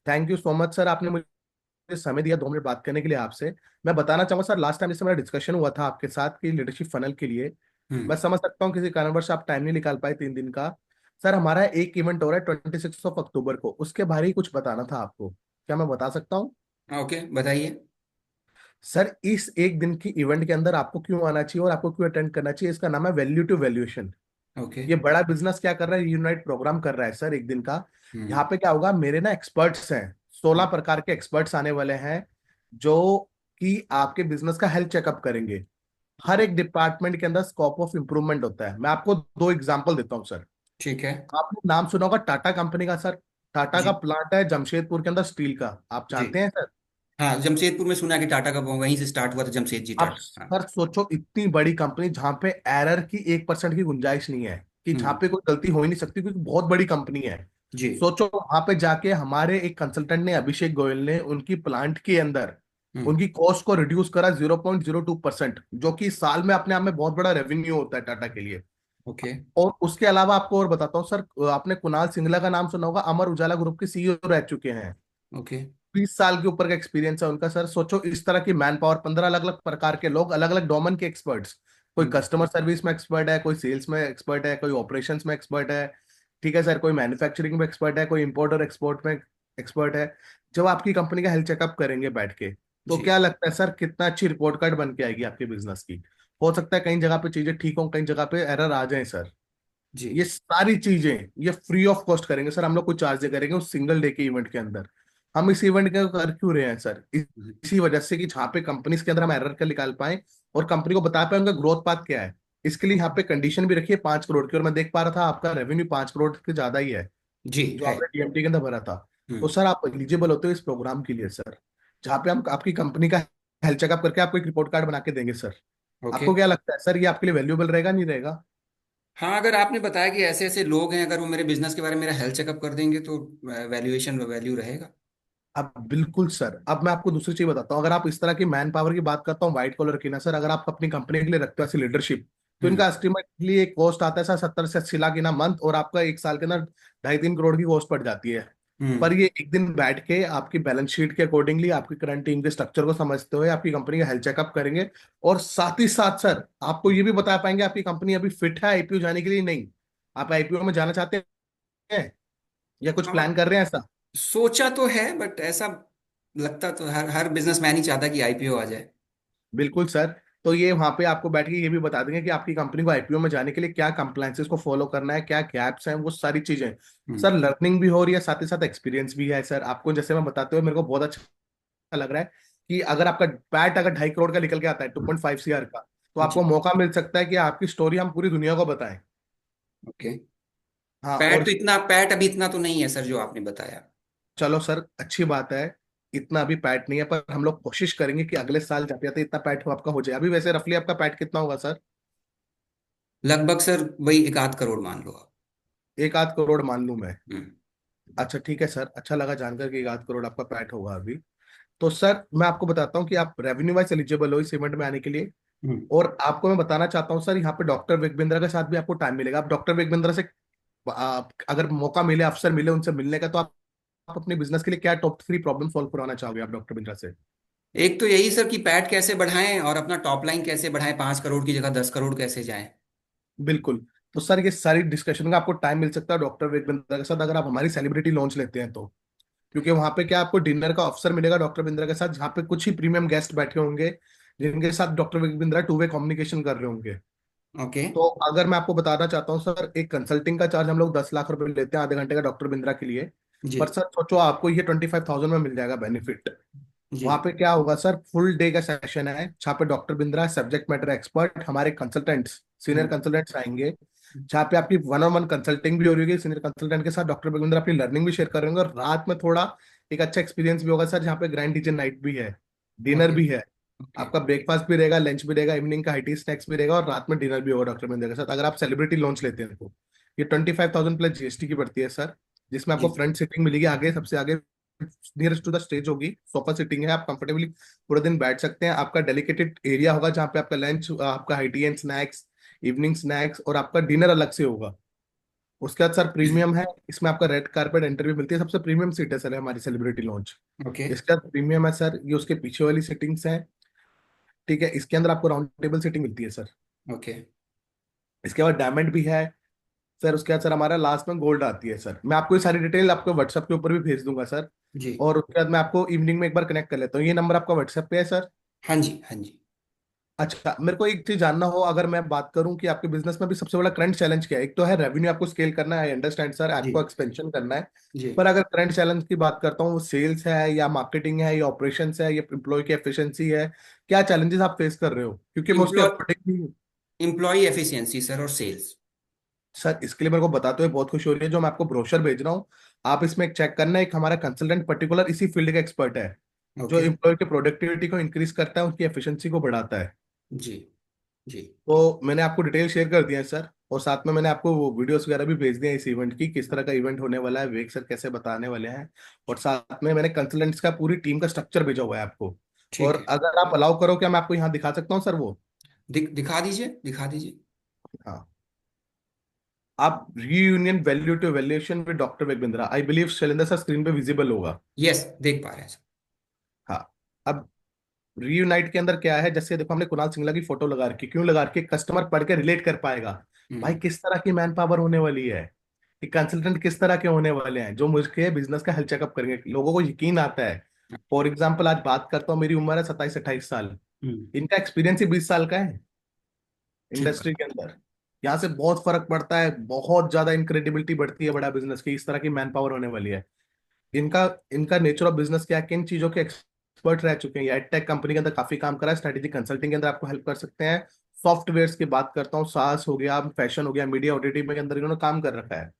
Thank you so much sir, आपने मुझे समय दिया 2 मिनट बात करने के लिए आपसे। मैं बताना चाहूंगा सर, लास्ट टाइम जैसे मेरा डिस्कशन हुआ था आपके साथ कि लीडरशिप फनल के लिए, मैं हम्म। समझ सकता हूँ किसी कारणवश आप टाइम नहीं निकाल पाए 3 दिन का। सर हमारा एक इवेंट हो रहा है 26 अक्टूबर को, उसके बारे ही कुछ बताना था आपको, क्या मैं बता सकता हूँ? ओके, बताइए। सर इस एक दिन की इवेंट के अंदर आपको क्यों आना चाहिए और आपको क्यों अटेंड करना चाहिए, इसका नाम है वैल्यू टू वैल्यूएशन। ओके। ये बड़ा बिजनेस क्या कर रहा है, यूनाइट प्रोग्राम कर रहा है सर एक दिन का। यहाँ हम्म। पे क्या होगा, मेरे ना एक्सपर्ट्स हैं, 16 प्रकार के एक्सपर्ट्स आने वाले हैं, जो कि आपके बिजनेस का हेल्थ चेकअप करेंगे। हर एक डिपार्टमेंट के अंदर स्कोप ऑफ इंप्रूवमेंट होता है। मैं आपको 2 एग्जांपल देता हूँ सर। ठीक है। आपने नाम सुना होगा टाटा कंपनी का सर, टाटा का जी प्लांट है जमशेदपुर के अंदर स्टील का, आप जी। जानते हैं सर? हाँ, जमशेदपुर में सुना कि टाटा का वहीं से स्टार्ट हुआ था, जमशेद जी आप टाटा। हाँ। सर सोचो, इतनी बड़ी कंपनी जहां पे एरर की 1% की गुंजाइश नहीं है, कि जहां हम्म। पे कोई गलती हो ही नहीं सकती, क्योंकि बहुत बड़ी कंपनी है। जी। सोचो वहां पे जाके हमारे एक कंसल्टेंट ने, अभिषेक गोयल ने, उनकी प्लांट के अंदर हम्म। उनकी कॉस्ट को रिड्यूस करा 0.02%, जो कि साल में अपने आप में बहुत बड़ा रेवेन्यू होता है टाटा के लिए। ओके। और उसके अलावा आपको और बताता हूँ सर, आपने कुणाल सिंगला का नाम सुना होगा, अमर उजाला ग्रुप के सीईओ रह चुके हैं। ओके। 20 साल के ऊपर का एक्सपीरियंस है उनका सर। सोचो इस तरह की मैन पावर, 15 अलग अलग प्रकार के लोग, अलग अलग डोमेन के एक्सपर्ट्स, कोई हम्म। कस्टमर सर्विस में एक्सपर्ट है, कोई सेल्स में एक्सपर्ट है, कोई ऑपरेशंस में एक्सपर्ट है, ठीक है सर, कोई मैन्युफैक्चरिंग में एक्सपर्ट है, कोई इंपोर्ट और एक्सपोर्ट में एक्सपर्ट है। जब आपकी कंपनी का हेल्थ चेकअप करेंगे बैठ के, तो जी क्या लगता है सर, कितना अच्छी रिपोर्ट कार्ड बन के आएगी आपके बिजनेस की। हो सकता है कई जगह पे चीजें ठीक हो, कई जगह पे एरर आ जाए सर। जी। ये सारी चीजें ये फ्री ऑफ कॉस्ट करेंगे सर, हम लोग कोई चार्ज नहीं करेंगे उस सिंगल डे के इवेंट के अंदर। हम इस इवेंट के कर क्यों रहे हैं सर, हम्म। इसी वजह से कि जहाँ पे कंपनीज के अंदर हम एरर कर निकाल पाए और कंपनी को बता पाए उनका ग्रोथ पाथ क्या है। इसके लिए यहाँ पे कंडीशन भी रखी है 5 करोड़ की, और मैं देख पा रहा था आपका रेवेन्यू 5 करोड़ से ज्यादा ही है, जी जो है। आपने डीएमटी के अंदर भरा था। तो हम्म। सर आप एलिजिबल होते हो इस प्रोग्राम के लिए सर, जहाँ पे हम आपकी कंपनी का हेल्थ चेकअप करके आपको एक रिपोर्ट कार्ड बना के देंगे सर। ओके। आपको क्या लगता है सर, ये आपके लिए वैल्यूएबल रहेगा नहीं रहेगा? हाँ, अगर आपने बताया कि ऐसे ऐसे लोग हैं, अगर वो मेरे बिजनेस के बारे में मेरा हेल्थ चेकअप कर देंगे तो वैल्यूएशन वैल्यू रहेगा। अब बिल्कुल सर, अब मैं आपको दूसरी चीज बताता हूँ। अगर आप इस तरह की मैन पावर की बात करता हूँ, व्हाइट कॉलर की ना सर, अगर आप अपनी कंपनी के लिए रखते हो ऐसी लीडरशिप, तो हम्म। इनका एस्टिमेटली एक कॉस्ट आता है सर 70 से 80 लाख इन मंथ, और आपका एक साल के अंदर 2.5-3 करोड़ की कॉस्ट पड़ जाती है। पर हम्म। ये एक दिन बैठ के आपकी बैलेंस शीट के अकॉर्डिंगली, आपकी करंट टीम के स्ट्रक्चर को समझते हुए आपकी कंपनी का हेल्थ चेकअप करेंगे, और साथ ही साथ सर आपको ये भी बता पाएंगे आपकी कंपनी अभी फिट है आईपीओ जाने के लिए नहीं। आप आईपीओ में जाना चाहते हैं या कुछ हाँ, प्लान कर रहे हैं ऐसा? सोचा तो है, बट ऐसा लगता तो हर हर बिजनेसमैन ही चाहता कि आईपीओ आ जाए। बिल्कुल सर। तो ये वहां पे आपको बैठ के ये भी बता देंगे कि आपकी कंपनी को आईपीओ में जाने के लिए क्या कंप्लायंसेस को फॉलो करना है, क्या गैप्स हैं, वो सारी चीजें। हम्म। सर लर्निंग भी हो रही है, साथ ही साथ एक्सपीरियंस भी है सर आपको। जैसे मैं बताते हुए मेरे को बहुत अच्छा लग रहा है कि अगर आपका पैट अगर 2.5 करोड़ का निकल के आता है, 2.5 CR का, तो आपको जी। मौका मिल सकता है कि आपकी स्टोरी हम पूरी दुनिया को बताएं। ओके। हाँ पैट और तो इतना, पैट अभी इतना तो नहीं है सर जो आपने बताया। चलो सर, अच्छी बात है। इतना अभी पैट नहीं है, पर हम लोग कोशिश करेंगे कि अगले साल जाते जाते इतना पैट आपका हो जाए। अभी वैसे रफली आपका पैट कितना होगा सर? लगभग सर वही 1 आध करोड़ मान लो आप। 1 आध करोड़ मान लूं मैं? हम्म। अच्छा ठीक है सर, अच्छा लगा जानकर कि 1 आध करोड़ आपका पैट होगा अभी। तो सर मैं आपको बताता हूँ कि आप रेवेन्यू वाइज एलिजिबल हो इस इवेंट में आने के लिए। हम्म। और आपको मैं बताना चाहता हूँ सर, यहाँ पे डॉक्टर विक बिंद्रा के साथ भी आपको टाइम मिलेगा। आप डॉक्टर विक बिंद्रा से अगर मौका मिले, अवसर मिले उनसे मिलने का, तो आप अपने बिजनेस के लिए क्या टॉप 3 प्रॉब्लम सॉल्व करवाना चाहोगे आप डॉक्टर बिंद्रा से? एक तो यही सर कि पैट कैसे बढ़ाएं और अपना टॉप लाइन कैसे बढ़ाएं, 5 करोड़ की जगह 10 करोड़ कैसे जाएं। बिल्कुल। तो सर ये सारी डिस्कशन का आपको टाइम मिल सकता है डॉक्टर विक बिंद्रा के साथ, अगर आप हमारी सेलिब्रिटी लॉन्च लेते हैं तो। क्योंकि वहां पे क्या आपको डिनर का अवसर मिलेगा डॉक्टर बिंद्रा के साथ, जहाँ पे कुछ ही प्रीमियम गेस्ट बैठे होंगे जिनके साथ doctor Vik Bindra 2 way communication कर रहे होंगे। ओके। तो अगर मैं आपको बताना चाहता हूँ सर, एक कंसल्टिंग का चार्ज हम लोग 10 लाख रुपए लेते हैं आधे घंटे का डॉक्टर बिंद्रा के लिए। जी। पर सर सोचो, आपको ये 25,000 में मिल जाएगा बेनिफिट। जी। वहां पे क्या होगा सर, फुल डे का सेशन है जहाँ पे doctor Bindra subject matter expert, हमारे कंसल्टेंट्स, सीनियर हम्म। कंसल्टेंट्स आएंगे। जहाँ पे आपकी 1-on-1 कंसल्टिंग भी हो रही होगी सीनियर कंसल्टेंट के साथ, डॉक्टर बिंद्रा अपनी लर्निंग भी शेयर कर रहे होंगे, और रात में थोड़ा एक अच्छा एक्सपीरियंस भी होगा सर, जहाँ पे ग्रैंड टीचर नाइट भी है, डिनर ओके। भी है। ओके। आपका ब्रेकफास्ट भी रहेगा, लंच भी रहेगा, इवनिंग का हाई स्नैक्स भी रहेगा, और रात में डिनर भी होगा डॉक्टर बिंद्रा के साथ, अगर आप सेलिब्रिटी लॉन्च लेते हैं तो। ये 25,000 प्लस जीएसटी की पड़ती है सर। जिसमें आपको जी। फ्रंट सीटिंग मिलेगी, आगे सबसे आगे नियरेस्ट टू द स्टेज होगी, सोफा सीटिंग है, आप कंफर्टेबली पूरे दिन बैठ सकते हैं। आपका डेडिकेटेड एरिया होगा जहाँ पे आपका लंच, आपका high tea and snacks, evening snacks, और आपका डिनर अलग से होगा। उसके बाद सर प्रीमियम है, इसमें आपका रेड कारपेट एंट्री भी मिलती है, सबसे प्रीमियम सीट है सर हमारी सेलिब्रिटी लॉन्च। ओके। इसके बाद प्रीमियम है सर, ये उसके पीछे वाली सीटिंग्स हैं। ठीक है, इसके अंदर आपको राउंड टेबल सीटिंग मिलती है सर। ओके। इसके बाद डायमंड भी है सर। उसके बाद सर हमारा लास्ट में गोल्ड आती है सर। मैं आपको ये सारी डिटेल आपको व्हाट्सएप के ऊपर भी भेज दूंगा सर। जी। और उसके बाद मैं आपको इवनिंग में एक बार कनेक्ट कर लेता हूँ। ये नंबर आपका व्हाट्सएप पे है सर? हाँ जी। हाँ जी। अच्छा, मेरे को एक चीज जानना हो, अगर मैं बात करूं कि आपके बिजनेस में भी सबसे बड़ा करंट चैलेंज क्या है? एक तो है रेवेन्यू आपको स्केल करना है, आई अंडरस्टैंड सर, जी। आपको एक्सपेंशन करना है। जी। पर अगर करंट चैलेंज की बात करता हूँ, वो सेल्स है या मार्केटिंग है या ऑपरेशंस है या एम्प्लॉय की एफिशिएंसी है? क्या चैलेंजेस आप फेस कर रहे हो, क्योंकि मैं उसके इम्प्लॉय अकॉर्डिंग भी। एम्प्लॉय एफिशिएंसी सर और सेल्स। सर इसके लिए मेरे को बताते हुए बहुत खुशी हो रही है, जो मैं आपको ब्रोशर भेज रहा हूँ, आप इसमें एक चेक करना है। एक हमारा कंसल्टेंट पर्टिकुलर इसी फील्ड का एक्सपर्ट है, जो ओके। एम्प्लॉय की प्रोडक्टिविटी को इंक्रीज करता है, उनकी एफिशिएंसी को बढ़ाता है। जी। जी। तो मैंने आपको डिटेल शेयर कर दिया है सर, और साथ में मैंने आपको वो वीडियोस वगैरह भी भेज दिए हैं इस इवेंट की, किस तरह का इवेंट होने वाला है, वेग सर कैसे बताने वाले हैं। और साथ में मैंने कंसल्टेंट्स का पूरी टीम का स्ट्रक्चर भेजा हुआ है आपको। ठीक और है। अगर आप अलाउ करो, क्या मैं आपको यहाँ दिखा सकता हूँ सर वो? दिखा दीजिए, दिखा दीजिए। हाँ। आप reunion value to valuation with doctor Vivek Bindra, I believe Shailendra sir screen पे विजिबल होगा। यस, देख पा रहे हैं सर। हाँ। अब रीयूनाइट के अंदर क्या है, जैसे देखो हमने कुणाल सिंगला की फोटो लगा रखी, क्यों लगा रखी? कस्टमर पढ़ के रिलेट कर पाएगा भाई हम्म। किस तरह की मैन पावर होने वाली है, कि कंसल्टेंट किस तरह के होने वाले हैं, जो मुझके बिजनेस का हेल्थ चेकअप करेंगे। लोगों को यकीन आता है। फॉर एग्जाम्पल आज बात करता हूँ, मेरी उम्र है 27-28 साल, हम्म। इनका एक्सपीरियंस ही 20 साल का है ठीक इंडस्ट्री बात। के अंदर। यहाँ से बहुत फर्क पड़ता है, बहुत ज्यादा इनक्रेडिबिलिटी बढ़ती है बड़ा बिजनेस की, इस तरह की मैन पावर होने वाली है। इनका इनका नेचर ऑफ बिजनेस क्या है, किन चीजों के एक्सपर्ट रह चुके हैं, या टेक कंपनी के अंदर काफी काम करा है, स्ट्रेटेजिक कंसल्टिंग के अंदर आपको हेल्प कर सकते हैं। सॉफ्टवेयर की बात करता हूँ, सास हो गया, फैशन हो गया, मीडिया ऑडिटिंग के अंदर इन्होंने काम कर रखा है।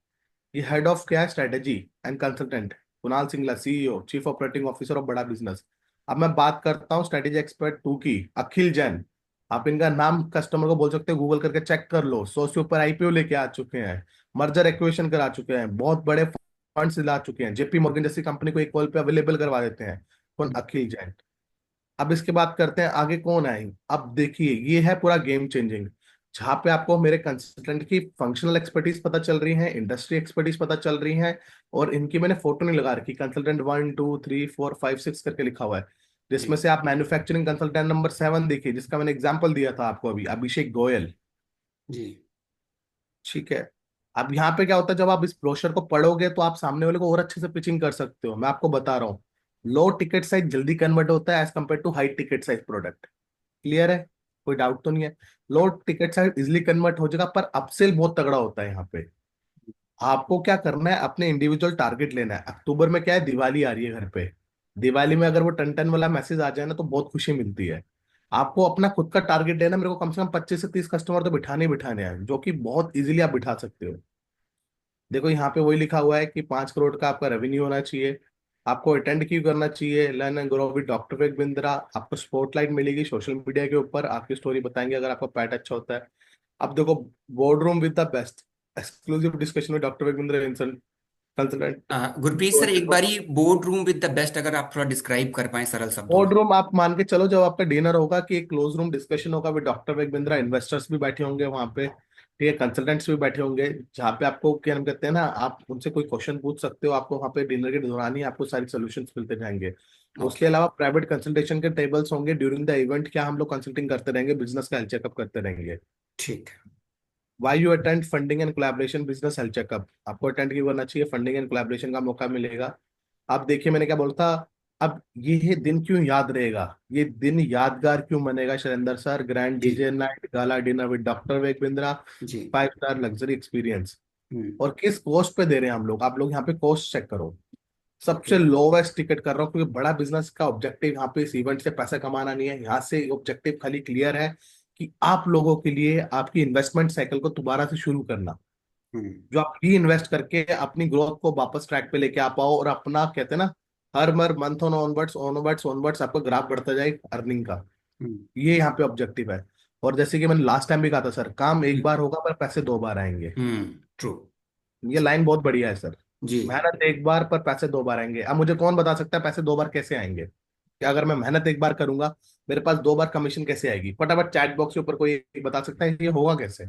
ये हेड ऑफ क्या है, strategy and consultant, Kunal Singla, CEO, chief operating officer of बड़ा बिजनेस। अब मैं बात करता हूँ स्ट्रेटेजी एक्सपर्ट 2 की, अखिल जैन। आप इनका नाम कस्टमर को बोल सकते हो, गूगल करके चेक कर लो, 100 से ऊपर आईपीओ लेके आ चुके हैं, मर्जर एक्विजिशन करा चुके हैं, बहुत बड़े फंड्स ला चुके हैं, जेपी मॉर्गन जैसी कंपनी को एक कॉल पे अवेलेबल करवा देते हैं। कौन? अखिल जैन। अब इसके बात करते हैं आगे कौन आएंगे। अब देखिए, ये है पूरा गेम चेंजिंग, जहाँ पे आपको मेरे कंसल्टेंट की फंक्शनल एक्सपर्टीज पता चल रही है, इंडस्ट्री एक्सपर्टीज पता चल रही है। और इनकी मैंने फोटो नहीं लगा रखी, कंसल्टेंट 1 2 3 4 5 6 करके लिखा हुआ है, जिसमें जी। से आप मैन्युफैक्चरिंग कंसल्टेंट नंबर 7 देखिए, जिसका मैंने एग्जाम्पल दिया था आपको अभी, अभिषेक गोयल। जी। ठीक है। अब यहाँ पे क्या होता है, जब आप इस ब्रोशर को पढ़ोगे तो आप सामने वाले को और अच्छे से पिचिंग कर सकते हो। मैं आपको बता रहा हूँ, लो टिकट साइज जल्दी कन्वर्ट होता है as compare to high ticket size product. Clear है? कोई डाउट तो नहीं है? Low ticket size easily convert हो जाएगा, पर अपसेल बहुत तगड़ा होता है यहाँ पे। आपको क्या करना है, अपने इंडिविजुअल टारगेट लेना है। अक्टूबर में क्या है, दिवाली आ रही है घर पे। दिवाली में अगर वो टन टन वाला मैसेज आ जाए ना, तो बहुत खुशी मिलती है। आपको अपना खुद का टारगेट देना, मेरे को कम से कम 25 से 30 कस्टमर तो बिठाने ही बिठाने हैं, जो कि बहुत इजीली आप बिठा सकते हो। देखो यहाँ पे वही लिखा हुआ है कि 5 करोड़ का आपका रेवेन्यू होना चाहिए। आपको अटेंड क्यों करना चाहिए learn and grow with doctor Vivek Bindra. आपको स्पॉटलाइट मिलेगी सोशल मीडिया के ऊपर, आपकी स्टोरी बताएंगे अगर आपका पैट अच्छा होता है। अब देखो, board room with the best, exclusive discussion with doctor Vivek Bindra consultant. Gurpreet sir, एक बारी board room with the best अगर आप थोड़ा डिस्क्राइब कर पाए सरल शब्दों में। बोर्ड रूम आप मान के चलो, जब आपका डिनर होगा कि एक क्लोज रूम डिस्कशन होगा with doctor Vivek Bindra, investors भी बैठे होंगे वहां पे, ठीक है, कंसल्टेंट्स भी बैठे होंगे, जहाँ पे आपको क्या हम कहते हैं ना, आप उनसे कोई क्वेश्चन पूछ सकते हो, आपको वहाँ पे डिनर के दौरान ही आपको सारी सोल्यूशंस मिलते जाएंगे। ओके। उसके अलावा प्राइवेट कंसल्टेशन के टेबल्स होंगे ड्यूरिंग द इवेंट, क्या हम लोग कंसल्टिंग करते रहेंगे, बिजनेस का हेल्थ चेकअप करते रहेंगे। ठीक है। Why you attend funding and collaboration business health checkup, आपको अटेंड क्यों करना चाहिए, फंडिंग एंड कोलैबोरेशन का मौका मिलेगा। अब देखिए मैंने क्या बोलता, अब ये दिन क्यों याद रहेगा, ये दिन यादगार क्यों बनेगा शैलेंद्र सर, ग्रैंड जी। DJ night, gala dinner with doctor Vivek Bindra, जी। 5 स्टार लग्जरी एक्सपीरियंस। हम्म। और किस कॉस्ट पे दे रहे हैं हम लोग, आप लोग यहाँ पे कॉस्ट चेक करो। ओके। सबसे लोवेस्ट टिकट कर रहा हूँ, क्योंकि बड़ा बिजनेस का ऑब्जेक्टिव यहाँ पे इस इवेंट से पैसा कमाना नहीं है, यहाँ से ऑब्जेक्टिव खाली क्लियर है कि आप लोगों के लिए आपकी इन्वेस्टमेंट साइकिल को दोबारा से शुरू करना, हम्म। जो आप री इन्वेस्ट करके अपनी ग्रोथ को वापस ट्रैक पे लेके आ पाओ, और अपना कहते हैं ना, हर मर month on onwards onwards onwards आपका ग्राफ बढ़ता जाए अर्निंग का। हम्म। ये यहाँ पे ऑब्जेक्टिव है। और जैसे कि मैंने लास्ट टाइम भी कहा था सर, काम एक हम्म। बार होगा पर पैसे 2 बार आएंगे। ट्रू। ये लाइन बहुत बढ़िया है सर। जी। मेहनत एक बार पर पैसे 2 बार आएंगे। अब मुझे कौन बता सकता है पैसे 2 बार कैसे आएंगे, कि अगर मैं मेहनत एक बार करूंगा, मेरे पास 2 बार कमीशन कैसे आएगी, फटाफट चैट बॉक्स के ऊपर कोई बता सकता है ये होगा कैसे,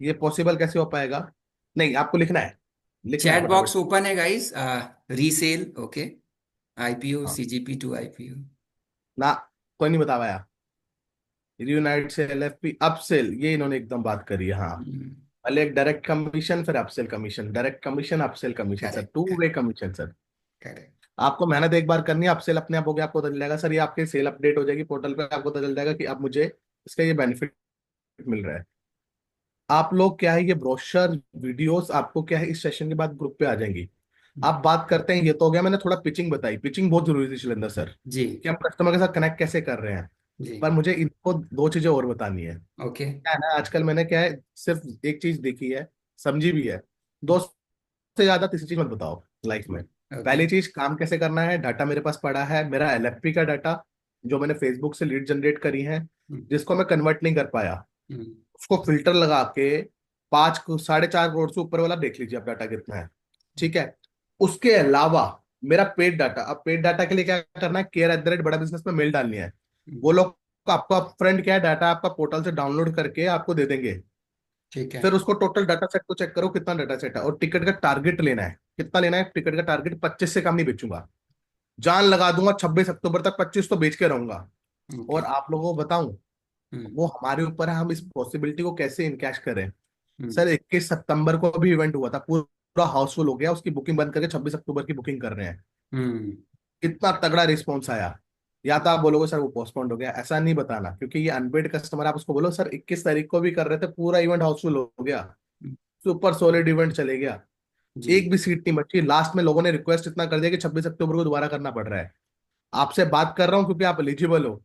ये पॉसिबल कैसे हो पाएगा। नहीं, आपको लिखना है चैट फटाफट। बॉक्स ओपन है गाइस। रीसेल। ओके। आईपीओ हाँ सीजीपी टू आईपीओ। ना, कोई नहीं बता पाया। यूनाइट से एलएफपी अपसेल, ये इन्होंने एकदम बात करी है, हाँ। पहले एक डायरेक्ट कमीशन, फिर upsell commission, direct commission upsell commission sir, two correct. Way commission sir. Correct. आपको मेहनत एक बार करनी है, अपसेल अपने आप हो गया, आपको पता चल जाएगा सर, ये आपके सेल अपडेट हो जाएगी पोर्टल पे, आपको पता चल जाएगा कि अब मुझे इसका ये बेनिफिट मिल रहा है। आप लोग क्या है, ये ब्रोशर वीडियोस आपको क्या है इस सेशन के बाद ग्रुप पे आ जाएंगी। आप बात करते हैं, ये तो हो गया, मैंने थोड़ा पिचिंग बताई, पिचिंग बहुत जरूरी थी शैलेंद्र सर, जी। कि हम कस्टमर के साथ कनेक्ट कैसे कर रहे हैं। जी। पर मुझे इनको 2 चीजें और बतानी है। ओके। क्या है ना, आजकल मैंने क्या है, सिर्फ एक चीज देखी है, समझी भी है, दो से ज्यादा तीसरी चीज मत बताओ लाइफ में। ओके। पहली चीज, काम कैसे करना है, डाटा मेरे पास पड़ा है, मेरा एलएफपी का डाटा, जो मैंने फेसबुक से लीड जनरेट करी है, जिसको मैं कन्वर्ट नहीं कर पाया, उसको फिल्टर लगा के 5 साढ़े 4 करोड़ से ऊपर वाला देख लीजिए आप डाटा कितना है, ठीक है। उसके अलावा मेरा पेड डाटा, अब पेड डाटा के लिए क्या करना है, केयर बड़ा बिजनेस में मेल डालनी है। वो लोग आपका फ्रेंड क्या है, डाटा आपका पोर्टल से डाउनलोड करके आपको दे देंगे। ठीक है। फिर उसको टोटल डाटा सेट को चेक करो कितना डाटा सेट है, और टिकट का टारगेट लेना है, कितना लेना है टिकट का टारगेट, 25 से कम नहीं बेचूंगा, जान लगा दूंगा 26 अक्टूबर तक 25 तो बेच के रहूंगा। ओके। और आप लोगों को बताऊं, हम्म। वो हमारे ऊपर है, हम इस पॉसिबिलिटी को कैसे इनकैश करें। हम्म। सर 21 सितंबर को भी इवेंट हुआ था, पूरा हाउसफुल हो गया, उसकी बुकिंग बंद करके 26 अक्टूबर की बुकिंग कर रहे हैं। हम्म। कितना तगड़ा रिस्पॉन्स आया। या तो आप बोलोगे सर वो पोस्टपोन्ड हो गया, ऐसा नहीं बताना, क्योंकि ये अनपेड कस्टमर, आप उसको बोलो सर 21 तारीख को भी कर रहे थे, पूरा इवेंट हाउसफुल हो गया, सुपर सॉलिड इवेंट चले गया, जी। एक भी सीट नहीं बची, लास्ट में लोगों ने रिक्वेस्ट इतना कर दिया कि 26 अक्टूबर को दोबारा करना पड़ रहा है। आपसे बात कर रहा हूँ क्योंकि आप एलिजिबल हो,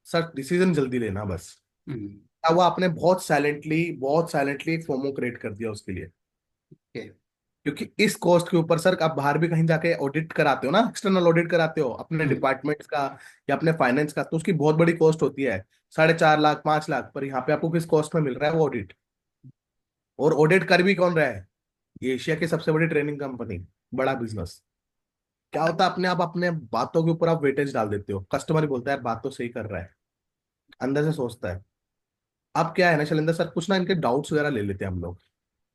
सर डिसीजन जल्दी लेना बस। हम्म। अब वो आपने बहुत साइलेंटली फोमो क्रिएट कर दिया उसके लिए, ओके। क्योंकि इस कॉस्ट के ऊपर सर आप बाहर भी कहीं जाके ऑडिट कराते हो ना, एक्सटर्नल ऑडिट कराते हो अपने हम्म। डिपार्टमेंट्स का या अपने फाइनेंस का, तो उसकी बहुत बड़ी कॉस्ट होती है, 4.5 लाख 5 लाख, पर यहाँ पे आपको किस कॉस्ट में मिल रहा है वो ऑडिट। और ऑडिट कर भी कौन रहा है, ये एशिया की सबसे बड़ी ट्रेनिंग कंपनी, बड़ा बिजनेस। क्या होता है, अपने आप अपने बातों के ऊपर आप वेटेज डाल देते हो, कस्टमर ही बोलता है यार बात तो सही कर रहा है, अंदर से सोचता है। अब क्या है ना शैलेंद्र सर, कुछ ना इनके डाउट्स वगैरह ले लेते हैं हम लोग।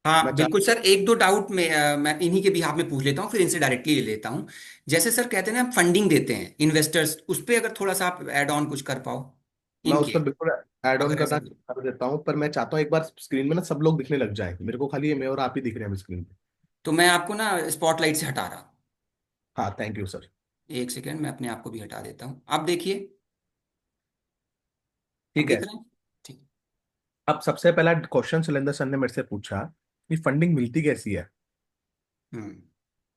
मैं हाँ बिल्कुल चाहता सर, एक दो डाउट में मैं इन्हीं के बिहाफ में पूछ लेता हूँ, फिर इनसे डायरेक्टली ले लेता हूँ। जैसे सर कहते हैं ना, हम फंडिंग देते हैं इन्वेस्टर्स, उस पर अगर थोड़ा सा आप ऐड ऑन कुछ कर पाओ मैं उस इनके, पर बिल्कुल ऐड ऑन अगर ऐसा करना कुछ। कर देता हूँ, पर मैं चाहता हूँ एक बार स्क्रीन में ना सब लोग दिखने लग जाए, मेरे को खाली ये मैं और आप ही दिख रहे हैं स्क्रीन पे। तो मैं आपको ना स्पॉटलाइट से हटा रहा हूँ। हाँ थैंक यू सर। एक सेकेंड, मैं अपने आप को भी हटा देता हूँ, आप देखिए। अब ठीक दिख है। रहे हैं? ठीक। अब सबसे पहला क्वेश्चन शैलेंद्र सर ने मेरे से पूछा कि फंडिंग मिलती कैसी हम्म।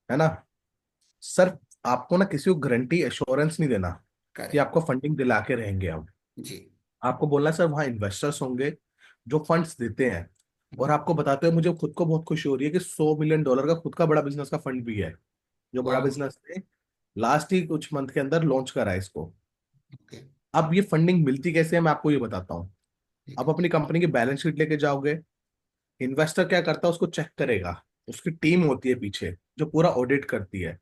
है ना। सर आपको ना किसी को गारंटी एश्योरेंस नहीं देना, कि करेक्ट। आपको फंडिंग दिला के रहेंगे हम। जी। आपको बोलना है सर वहाँ इन्वेस्टर्स होंगे जो फंड्स देते हैं। और आपको बताते हुए मुझे खुद को बहुत खुशी हो रही है कि $100 मिलियन का खुद का बड़ा बिजनेस का फंड भी है, जो बड़ा वाह। बिजनेस ने लास्ट ही कुछ मंथ के अंदर लॉन्च करा है इसको। ओके। अब ये फंडिंग मिलती कैसे है मैं आपको ये बताता हूँ। ठीक अब है। अपनी कंपनी की बैलेंस शीट लेके जाओगे, इन्वेस्टर क्या करता है उसको चेक करेगा, उसकी टीम होती है पीछे जो पूरा ऑडिट करती है।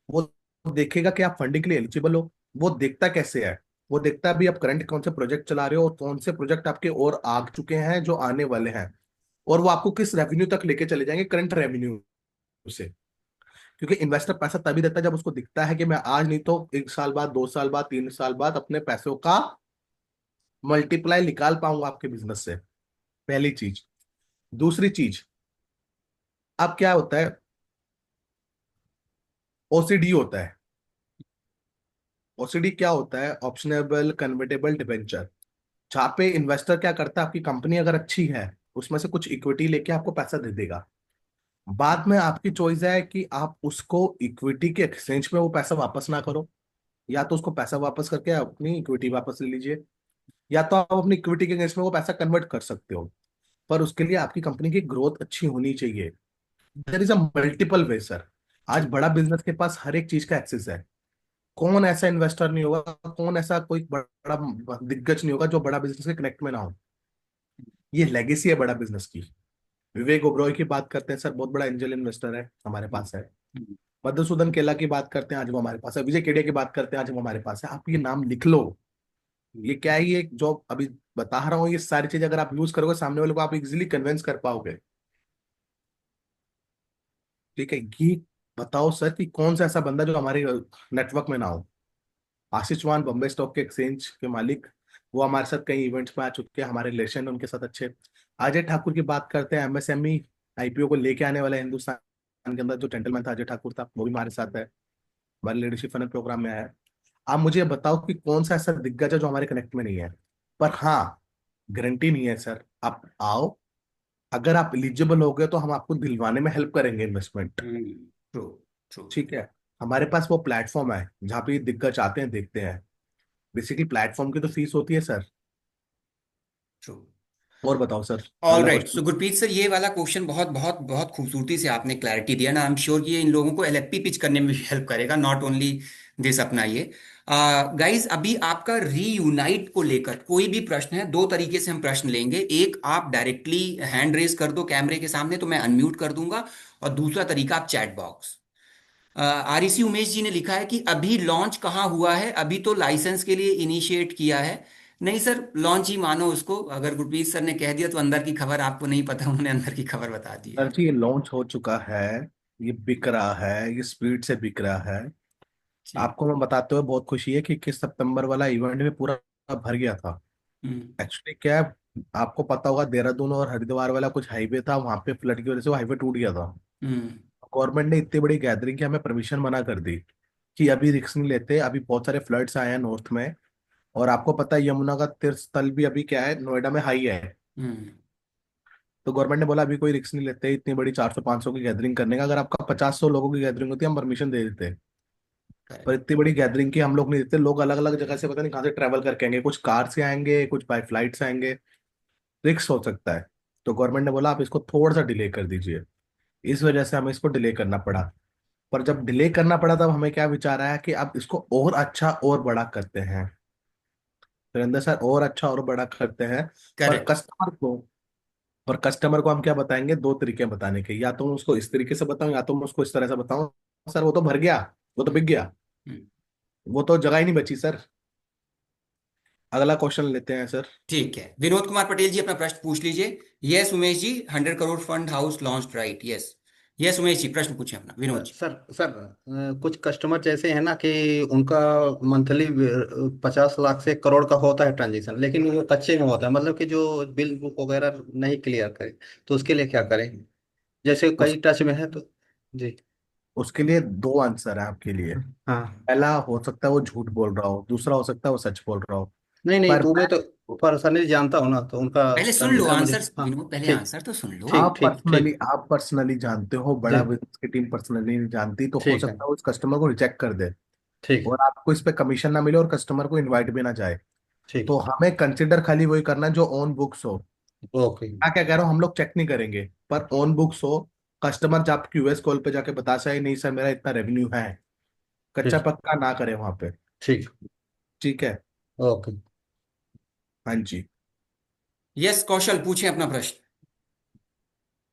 वो देखेगा कि आप फंडिंग के लिए एलिजिबल हो। वो देखता कैसे है, वो देखता है भी आप करंट कौन से प्रोजेक्ट चला रहे हो और कौन से प्रोजेक्ट आपके और आ चुके हैं जो आने वाले हैं, और वो आपको किस रेवेन्यू तक लेके चले जाएंगे करंट रेवेन्यू से। क्योंकि इन्वेस्टर पैसा तभी देता है जब उसको दिखता है कि मैं आज नहीं तो 1 साल बाद, 2 साल बाद, 3 साल बाद अपने पैसों का मल्टीप्लाई निकाल पाऊंगा आपके बिजनेस से। पहली चीज। दूसरी चीज, अब क्या होता है, ओसीडी होता है। ओसीडी क्या होता है, ऑप्शनेबल कन्वर्टेबल डिबेंचर। जहाँ पे इन्वेस्टर क्या करता है, आपकी कंपनी अगर अच्छी है उसमें से कुछ इक्विटी लेके आपको पैसा दे देगा। बाद में आपकी चॉइस है कि आप उसको इक्विटी के एक्सचेंज में वो पैसा वापस ना करो, या तो उसको पैसा वापस करके अपनी इक्विटी वापस ले लीजिए, या तो आप अपनी इक्विटी के अगेंस्ट में वो पैसा कन्वर्ट कर सकते हो। पर उसके लिए आपकी कंपनी की ग्रोथ अच्छी होनी चाहिए। There is a multiple way sir. आज ठीक। बड़ा बिजनेस के पास हर एक चीज का एक्सेस है। कौन ऐसा इन्वेस्टर नहीं होगा, कौन ऐसा कोई बड़ा दिग्गज नहीं होगा जो बड़ा बिजनेस के कनेक्ट में ना हो। ये लेगेसी है बड़ा बिजनेस की। विवेक ओबरॉय की बात करते हैं सर, बहुत बड़ा एंजल इन्वेस्टर है, हमारे हम्म, पास है। हम्म, मधुसूदन केला की बात करते हैं, आज वो हमारे पास है। विजय केडिया की बात करते हैं, आज वो हमारे पास है। आप ये नाम लिख लो। हम्म। ये क्या है, ये जो अभी बता रहा हूँ, ये सारी चीजें अगर आप यूज करोगे सामने वाले को आप इजिली कन्विंस कर पाओगे। ठीक है, ये बताओ सर कि कौन सा ऐसा बंदा जो हमारे नेटवर्क में ना हो। आशीष चौहान बॉम्बे स्टॉक के एक्सचेंज के मालिक, वो हमारे साथ कई इवेंट्स में आ चुके हैं, हमारे रिलेशन उनके साथ अच्छे। अजय ठाकुर की बात करते हैं, एमएसएमई आईपीओ को लेके आने वाला हिंदुस्तान के अंदर जो जेंटलमैन था अजय ठाकुर था, वो भी हमारे साथ है, हमारे लीडरशिप फनल प्रोग्राम में आया है। आप मुझे ये बताओ कि कौन सा ऐसा दिग्गज है जो हमारे कनेक्ट में नहीं है। पर हाँ, गारंटी नहीं है सर, आप आओ, अगर आप एलिजिबल हो गए तो हम आपको दिलवाने में हेल्प करेंगे इन्वेस्टमेंट। ट्रू। ट्रू। ठीक है, हमारे पास वो प्लेटफॉर्म है जहाँ पे ये दिग्गज आते हैं, देखते हैं। बेसिकली प्लेटफॉर्म की तो फीस होती है सर। ट्रू। और बताओ सर, ऑल अगला right. So question. Gurpreet sir, ये वाला क्वेश्चन बहुत बहुत बहुत खूबसूरती से आपने क्लैरिटी दिया ना। आई एम श्योर कि ये इन लोगों को एलएफपी पिच करने में भी हेल्प करेगा, नॉट ओनली दिस। अपना ये गाइस, अभी आपका रीयूनाइट को लेकर कोई भी प्रश्न है, दो तरीके से हम प्रश्न लेंगे। एक, आप डायरेक्टली हैंड रेज कर दो कैमरे के सामने तो मैं अनम्यूट कर दूंगा। और दूसरा तरीका, आप chat box. REC Umesh ji ने लिखा है कि अभी लॉन्च कहाँ हुआ है, अभी तो लाइसेंस के लिए इनिशिएट किया है। नहीं सर, लॉन्च ही मानो उसको। अगर गुरप्रीत सर ने कह दिया तो अंदर की खबर आपको नहीं पता, उन्होंने अंदर की खबर बता दी है। सर जी ये लॉन्च हो चुका है, ये बिक रहा है, ये स्पीड से बिक रहा है। जी। आपको मैं बताते हुए बहुत खुशी है कि 21 सितंबर वाला इवेंट में पूरा भर गया था। हम्म। एक्चुअली क्या है, आपको पता होगा देहरादून और हरिद्वार वाला कुछ हाईवे था, वहां पे फ्लड की वजह से वो हाईवे टूट गया था। हम्म। गवर्नमेंट ने इतनी बड़ी गैदरिंग की हमें परमिशन मना कर दी कि अभी रिस्क नहीं लेते, अभी बहुत सारे फ्लड्स आए हैं नॉर्थ में। और आपको पता है यमुना का तीर्थ स्थल भी अभी क्या है, नोएडा में हाई है। हम्म। तो गवर्नमेंट ने बोला अभी कोई रिस्क नहीं लेते इतनी बड़ी 400-500 की गैदरिंग करने का। अगर आपका 50-100 लोगों की गैदरिंग होती हम परमिशन दे देते। पर करेक्ट। इतनी बड़ी गैदरिंग की हम लोग नहीं देते। लोग अलग अलग जगह से पता नहीं कहाँ से ट्रैवल करके आएंगे, कुछ कार से आएंगे, कुछ बाय फ्लाइट से आएंगे, रिस्क हो सकता है। तो गवर्नमेंट ने बोला आप इसको थोड़ा सा डिले कर दीजिए। इस वजह से हमें इसको डिले करना पड़ा। पर जब डिले करना पड़ा तब हमें क्या विचार आया कि अब इसको और अच्छा और बड़ा करते हैं, सुरेंद्र सर, और अच्छा और बड़ा करते हैं। पर करेक्ट। कस्टमर को पर कस्टमर को हम क्या बताएंगे, दो तरीके हैं बताने के, या तो मैं उसको इस तरीके से बताऊं या तो मैं उसको इस तरह से बताऊं। सर वो तो भर गया, वो तो बिक गया, हम्म। वो तो जगह ही नहीं बची सर। अगला क्वेश्चन लेते हैं सर। ठीक है, विनोद कुमार पटेल जी अपना प्रश्न पूछ लीजिए। Yes Umesh ji, 100 crore fund house launch, right? Yes. Yes Umesh ji, प्रश्न पूछे अपना, विनोद जी। सर सर कुछ कस्टमर जैसे हैं ना कि उनका मंथली 50 लाख से करोड़ का होता है ट्रांजेक्शन, लेकिन वो कच्चे में होता है, मतलब कि जो बिल बुक वगैरह नहीं क्लियर करे, तो उसके लिए क्या करें? जैसे उस कई टच में है तो। जी। उसके लिए दो आंसर है आपके लिए। हाँ। पहला हो सकता है वो झूठ बोल रहा हो, दूसरा हो सकता है वो सच बोल रहा हो। नहीं नहीं, पर वो मैं मैं तो पर्सनली जानता हूँ ना, तो उनका पहले सुन लो ट्रांजेक्शन मुझे। आंसर, हाँ। विनोद पहले ठीक आंसर तो सुन लो। ठीक ठीक ठीक। आप पर्सनली जानते हो, बड़ा जी। बिजनेस की टीम पर्सनली नहीं जानती, तो हो ठीक है। सकता है उस कस्टमर को रिजेक्ट कर दे। ठीक है। और आपको इस पे कमीशन ना मिले और कस्टमर को इनवाइट भी ना जाए। ठीक तो है। हमें कंसिडर खाली वही करना है जो ऑन बुक्स हो। ओके। मैं क्या कह रहा हूँ, हम लोग चेक नहीं करेंगे, पर ऑन बुक्स हो। कस्टमर जब आपकी यूएस कॉल पे जाके बता सके नहीं सर मेरा इतना रेवेन्यू है, कच्चा ठीक। पक्का ना करे वहां पे। ठीक। ठीक है। ओके। हाँ जी। यस कौशल, पूछें अपना प्रश्न।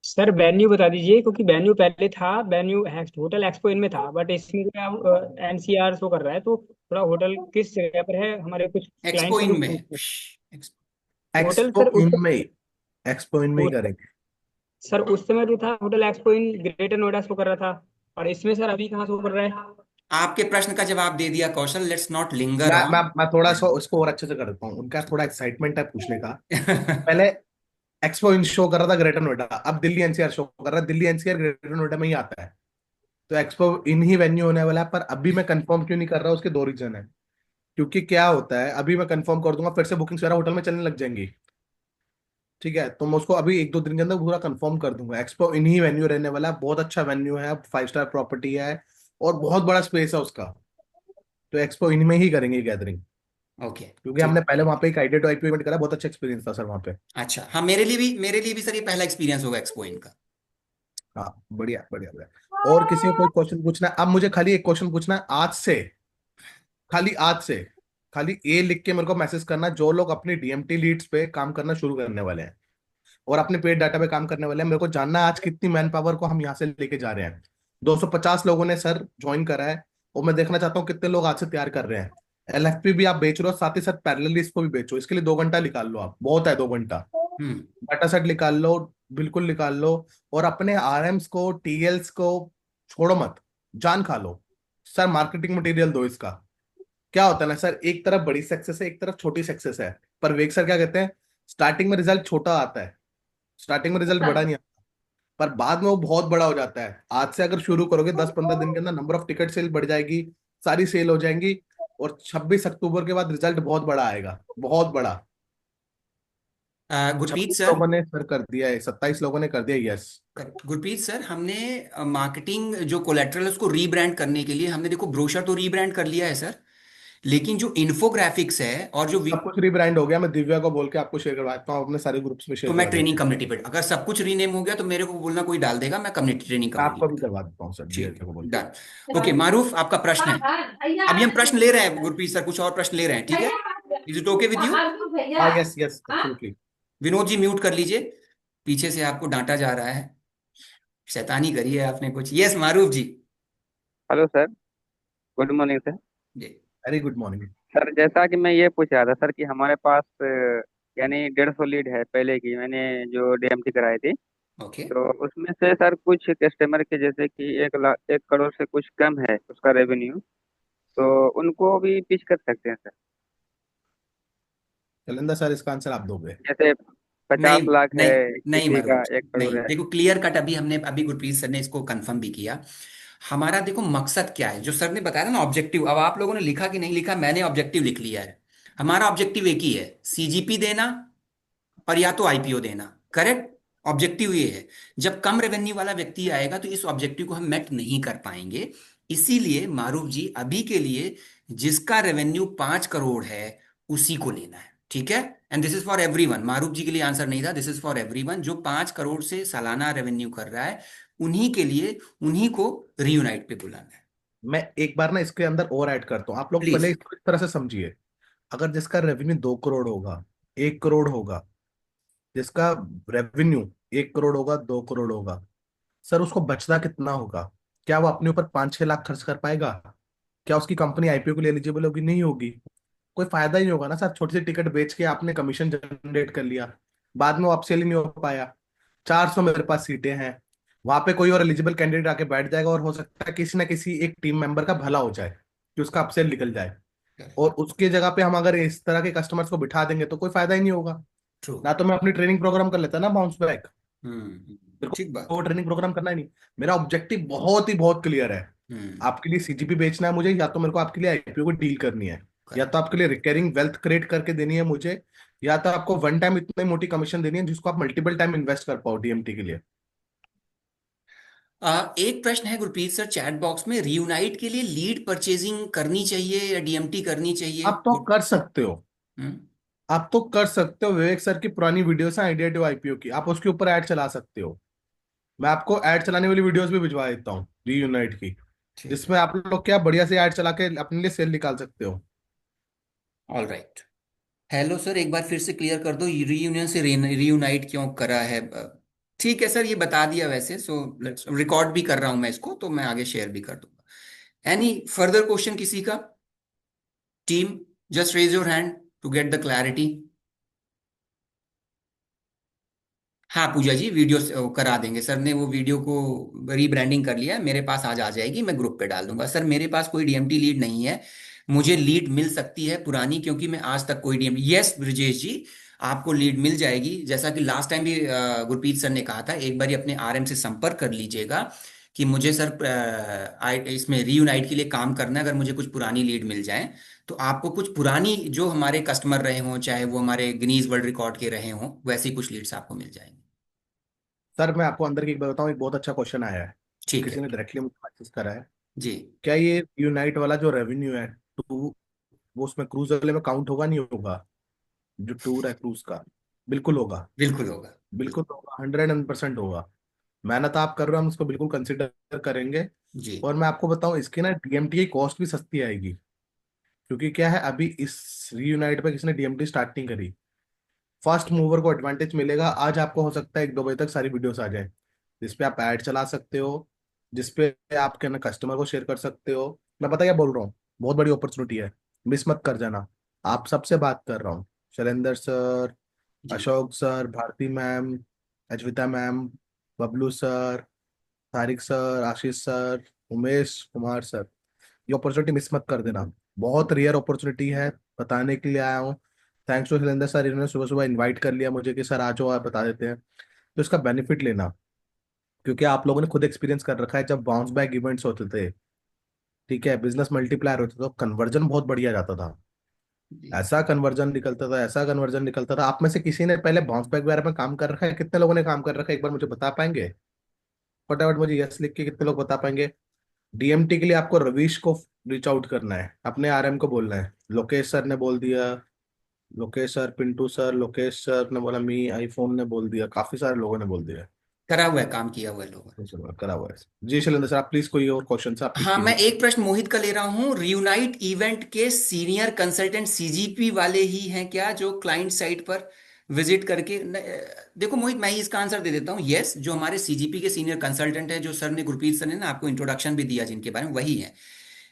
सर वेन्यू बता दीजिए, क्योंकि वेन्यू पहले था, वेन्यू होटल एक्सपो इन में था, बट इसमें क्या एनसीआर शो कर रहा है, तो थोड़ा होटल किस जगह पर है, हमारे कुछ एक्सपो क्लाइंट्स का इन लोग में है। पूछ रहे हैं। होटल एक्सपो सर उस इन में ही, एक्सपो इन में ही हो- करेंगे। सर उस समय जो था hotel expo in greater Noida show कर रहा था, और इसमें सर अभी कहाँ शो कर रहा है? आपके प्रश्न का जवाब दे दिया कौशल, लेट्स नॉट लिंगर मैं थोड़ा सा ऑन। उसको और अच्छे से कर देता हूँ, उनका थोड़ा एक्साइटमेंट है पूछने का। पहले एक्सपो इन शो कर रहा था ग्रेटर नोएडा, अब दिल्ली एनसीआर शो कर रहा है, दिल्ली एनसीआर ग्रेटर नोएडा में ही आता है। तो एक्सपो इन ही वेन्यू होने वाला है, पर अभी मैं कंफर्म क्यों नहीं कर रहा, उसके दो रीजन है। क्योंकि क्या होता है, अभी मैं कंफर्म कर दूंगा फिर से बुकिंग वगैरह होटल में चलने लग जाएंगी। ठीक है, तो मैं उसको अभी एक दो दिन के अंदर पूरा कंफर्म कर दूंगा। एक्सपो इन ही वेन्यू रहने वाला है, बहुत अच्छा वेन्यू है, 5 स्टार प्रॉपर्टी है और बहुत बड़ा स्पेस है उसका। तो एक्सपो इन में ही करेंगे गैदरिंग। ओके। क्योंकि हमने ठीक। पहले वहां पे एक आइडिया टू आईपी इवेंट करा, बहुत अच्छा एक्सपीरियंस था सर वहां पे। अच्छा हाँ, मेरे लिए भी सर ये पहला एक्सपीरियंस होगा एक्सपो इनका। हाँ बढ़िया बढ़िया बढ़िया। और किसी को कोई क्वेश्चन पूछना है, अब मुझे खाली एक क्वेश्चन पूछना है आज से। खाली आज से, खाली ए लिख के मेरे को मैसेज करना जो लोग अपनी डीएमटी लीड्स पे काम करना शुरू करने वाले हैं और अपने पेड डाटा पे काम करने वाले हैं। मेरे को जानना है आज कितनी मैन पावर को हम यहाँ से लेके जा रहे हैं। 250 लोगों ने सर ज्वाइन करा है, और मैं देखना चाहता हूँ कितने लोग आज से तैयार कर रहे हैं। एलएफपी भी आप बेच रहे हो, साथ ही साथ पैरेलली इसको भी बेचो। इसके लिए 2 घंटा निकाल लो, आप बहुत है 2 घंटा। हम्म। डाटा सेट निकाल लो, बिल्कुल निकाल लो। और अपने आरएम्स को, टीएल्स को छोड़ो मत, जान खा लो। सर मार्केटिंग मटेरियल दो इसका। क्या होता है ना सर, एक तरफ बड़ी सक्सेस है, एक तरफ छोटी सक्सेस है। पर वेग सर क्या कहते हैं, स्टार्टिंग में रिजल्ट छोटा आता है, स्टार्टिंग में रिजल्ट बड़ा नहीं आता, पर बाद में वो बहुत बड़ा हो जाता है। आज से अगर शुरू करोगे 10-15 दिन के अंदर नंबर ऑफ टिकट सेल बढ़ जाएगी, सारी सेल हो जाएंगी। और 26 अक्टूबर के बाद रिजल्ट बहुत बड़ा आएगा, बहुत बड़ा। गुरप्रीत 26 सर। लोगों ने सर कर दिया है, 27 लोगों ने कर दिया, यस। करेक्ट गुरप्रीत सर, हमने मार्केटिंग जो कोलेट्रल उसको रीब्रांड करने के लिए हमने देखो ब्रोशर तो रीब्रांड कर लिया है सर, लेकिन जो इन्फोग्राफिक्स है और जो सब कुछ रिब्रांड हो गया, मैं दिव्या को बोल के आपको शेयर करवाता हूँ, अपने सारे ग्रुप्स में तो शेयर मैं करा ट्रेनिंग देंगे। कम्युनिटी पे, अगर सब कुछ रीनेम हो गया तो मेरे को बोलना, कोई डाल देगा, मैं कम्युनिटी ट्रेनिंग मैं कम्युनिटी आपको पे भी कर। करवा देता हूँ सर, ठीक दिव्या को बोल है, के। डन। ओके मारूफ, आपका प्रश्न है। अभी हम प्रश्न ले रहे हैं गुरप्रीत सर, कुछ और प्रश्न ले रहे हैं, ठीक है? Is it okay with you? हाँ yes yes absolutely. Vinod ji mute कर लीजिए, पीछे से आपको डांटा जा रहा है, शैतानी करी है आपने कुछ। Yes Maroof ji. Hello sir. Good morning sir. जी। Very good morning. सर जैसा कि मैं ये पूछ रहा था सर कि हमारे पास यानी 150 लीड है पहले की, मैंने जो डीएमटी कराई थी। ओके। तो उसमें से सर कुछ कस्टमर के जैसे कि 1 लाख 1 करोड़ से कुछ कम है उसका रेवेन्यू, तो उनको भी पिच कर सकते हैं सर। शैलेंद्र सर इसका आंसर आप दोगे। जैसे नहीं 50 लाख है, नहीं नहीं किसी मारूफ का जी, 1 करोड़ नहीं, है। देखो क्लियर कट, अभी गुरप्रीत सर ने इसको कंफर्म भी किया। हमारा देखो मकसद क्या है, जो सर ने बताया ना ऑब्जेक्टिव, अब आप लोगों ने लिखा कि नहीं लिखा, मैंने ऑब्जेक्टिव लिख लिया है। हमारा ऑब्जेक्टिव एक ही है, सीजीपी देना और या तो आईपीओ देना। करेक्ट, ऑब्जेक्टिव ये है। जब कम रेवेन्यू वाला व्यक्ति आएगा तो इस ऑब्जेक्टिव को हम मेट नहीं कर पाएंगे। इसीलिए मारूफ जी, अभी के लिए जिसका रेवेन्यू 5 करोड़ है उसी को लेना है, ठीक है? And this is for everyone, Maroof ji के लिए आंसर नहीं था, दिस इज फॉर एवरीवन। जो 5 करोड़ से सालाना रेवेन्यू कर रहा है उन्हीं के लिए, उन्हीं को रीयूनाइट पे बुलाना है। मैं एक बार ना इसके अंदर और ऐड करता हूँ, आप लोग प्लीज। पहले इसको इस तरह से समझिए। अगर जिसका रेवेन्यू 2 करोड़ होगा, 1 करोड़ होगा, जिसका रेवेन्यू 1 करोड़ होगा, 2 करोड़ होगा, सर उसको बचना कितना होगा? क्या वो अपने ऊपर 5-6 लाख खर्च कर पाएगा? क्या उसकी कंपनी आईपीओ के लिए एलिजिबल होगी? नहीं होगी। कोई फायदा ही नहीं होगा ना सर। छोटी सी टिकट बेच के आपने कमीशन जनरेट कर लिया, बाद में वो अपसेल ही नहीं हो पाया। 400 मेरे पास सीटें हैं, वहां पे कोई और एलिजिबल कैंडिडेट आके बैठ जाएगा और हो सकता है किसी ना किसी एक टीम मेंबर का भला हो जाए कि उसका अपसेल निकल जाए। और उसके जगह पे हम अगर इस तरह के कस्टमर्स को बिठा देंगे तो कोई फायदा ही नहीं होगा। ट्रू। ना तो मैं अपनी ट्रेनिंग प्रोग्राम कर लेता ना बाउंस बैक। मेरे ठीक को बात वो है। ट्रेनिंग प्रोग्राम करना ही नहीं। मेरा ऑब्जेक्टिव बहुत ही बहुत क्लियर है। हम्म। आपके लिए सीजीपी बेचना है मुझे, या तो मेरे को आपके लिए आईपीओ को डील करनी है, या तो करेक्ट। आपके लिए रिकरिंग वेल्थ क्रिएट करके देनी है मुझे, या तो आपको वन टाइम इतनी मोटी कमीशन देनी है जिसको आप मल्टीपल टाइम इन्वेस्ट कर पाओ डीएमटी के लिए। एक प्रश्न है गुरप्रीत सर चैट बॉक्स में, रीयूनाइट के लिए लीड परचेजिंग करनी चाहिए या डीएमटी करनी चाहिए? आप तो कर सकते हो। हम्म। आप तो कर सकते हो, विवेक सर की पुरानी वीडियोस हैं आइडिया टू आईपीओ की, आप उसके ऊपर ऐड चला सकते हो। मैं आपको ऐड चलाने वाली वीडियोस भी भिजवा देता हूँ रीयूनाइट की, ठीक है। जिसमें आप लोग क्या बढ़िया से ऐड चला के अपने लिए सेल निकाल सकते हो। All right. हेलो सर, एक बार फिर से क्लियर कर दो, रीयूनियन से रीयूनाइट क्यों करा है? ठीक है सर, ये बता दिया वैसे, सो लेट्स रिकॉर्ड भी कर रहा हूं मैं इसको, तो मैं आगे शेयर भी कर दूंगा। एनी फर्दर क्वेश्चन किसी का? Team, just raise your hand to get the clarity. हाँ पूजा जी, वीडियो करा देंगे, सर ने वो वीडियो को रीब्रांडिंग कर लिया है, मेरे पास आज आ जाएगी, मैं ग्रुप पे डाल दूंगा। सर मेरे पास कोई डीएमटी लीड नहीं है, मुझे लीड मिल सकती है पुरानी, क्योंकि मैं आज तक कोई डीएमटी। यस ब्रजेश जी, आपको लीड मिल जाएगी, जैसा कि लास्ट टाइम भी गुरप्रीत सर ने कहा था, एक बार अपने आरएम से संपर्क कर लीजिएगा कि मुझे सर इसमें रीयूनाइट के लिए काम करना है, अगर मुझे कुछ पुरानी लीड मिल जाए तो आपको कुछ पुरानी जो हमारे कस्टमर रहे हों, चाहे वो हमारे गिनीज वर्ल्ड रिकॉर्ड के रहे हों, वैसी कुछ लीड्स आपको मिल जाएंगी। सर मैं आपको अंदर की एक बात बताऊं, एक बहुत अच्छा क्वेश्चन आया है, ठीक किसी है। ने डायरेक्टली मुझे मैसेज करा है। जी। क्या ये यूनाइट वाला जो रेवेन्यू है, टू, वो उसमें क्रूज वाले में काउंट होगा नहीं होगा? जो टूर है क्रूज का, बिल्कुल होगा। बिल्कुल होगा। बिल्कुल होगा, 100% होगा। मेहनत आप कर रहे हो, हम उसको बिल्कुल कंसिडर करेंगे। जी। और मैं आपको बताऊं, इसकी ना डीएमटी की कॉस्ट भी सस्ती आएगी, क्योंकि क्या है, अभी इस रीयूनाइट पे किसी ने डीएमटी स्टार्ट नहीं करी। फर्स्ट मूवर को एडवांटेज मिलेगा। आज आपको हो सकता है 1-2 बजे तक सारी वीडियोस आ जाए, जिसपे आप ऐड चला सकते हो, जिसपे आप क्या ना कस्टमर को शेयर कर सकते हो। मैं पता क्या बोल रहा हूँ, बहुत बड़ी अपॉर्चुनिटी है, मिस मत कर जाना। आप सबसे बात कर रहा हूँ, शैलेंद्र सर, जी। Ashok sir, Bharti ma'am, Ajvita ma'am, Bablu sir, Tariq sir, Ashish sir, Umesh Kumar sir, ये अपॉर्चुनिटी मिस मत कर देना। बहुत रेयर अपॉर्चुनिटी है, बताने के लिए आया हूँ। थैंक्स टू शैलेंद्र सर, इन्होंने सुबह सुबह इनवाइट कर लिया मुझे कि सर आ जाओ, आप बता देते हैं। तो इसका बेनिफिट लेना, क्योंकि आप लोगों ने खुद एक्सपीरियंस कर रखा है, जब बाउंस बैक इवेंट्स होते थे, ठीक है, बिजनेस मल्टीप्लायर होते थे, तो कन्वर्जन बहुत बढ़िया जाता था। जी। ऐसा कन्वर्जन निकलता था, ऐसा कन्वर्जन निकलता था। आप में से किसी ने पहले बाउंस बैक वगैरह में काम कर रखा है? कितने लोगों ने काम कर रखा है, एक बार मुझे बता पाएंगे? फटाफट मुझे यस लिख के कितने लोग बता पाएंगे? डीएमटी के लिए आपको रवीश को रीच आउट करना है, अपने आरएम को बोलना है। लोकेश सर ने बोल दिया, Lokesh sir, Pintu sir, Lokesh sir ने बोला, मी आईफोन ने बोल दिया, काफी सारे लोगों ने बोल दिया। करा हुआ है, काम किया हुआ है लोगों ने। चलो, करा हुआ है। जी शैलेंद्र सर, आप प्लीज कोई और क्वेश्चन से आप पिक हाँ, मैं कीजिए। एक प्रश्न मोहित का ले रहा हूँ, रियूनाइट इवेंट के सीनियर कंसल्टेंट सीजीपी वाले ही हैं क्या, जो क्लाइंट साइट पर विजिट करके देखो मोहित, मैं ही इसका आंसर दे देता हूँ। यस, जो हमारे सीजीपी के सीनियर कंसल्टेंट हैं, जो सर ने, गुरप्रीत सर ने ना आपको इंट्रोडक्शन भी दिया जिनके बारे में, वही है।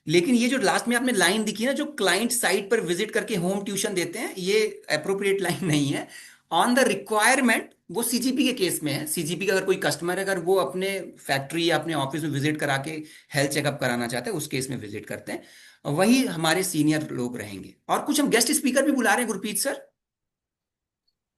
लेकिन ये जो लास्ट में आपने लाइन दिखी ना, जो क्लाइंट साइट पर विजिट करके होम ट्यूशन देते हैं, ये अप्रोप्रिएट लाइन नहीं है। ऑन द रिक्वायरमेंट, वो सीजीपी के केस में है। सीजीपी का अगर कोई कस्टमर है, अगर वो अपने फैक्ट्री या अपने ऑफिस में विजिट करा के हेल्थ चेकअप कराना चाहते हैं, उस केस में विजिट करते हैं, वही हमारे सीनियर लोग रहेंगे। और कुछ हम गेस्ट स्पीकर भी बुला रहे हैं Gurpreet sir.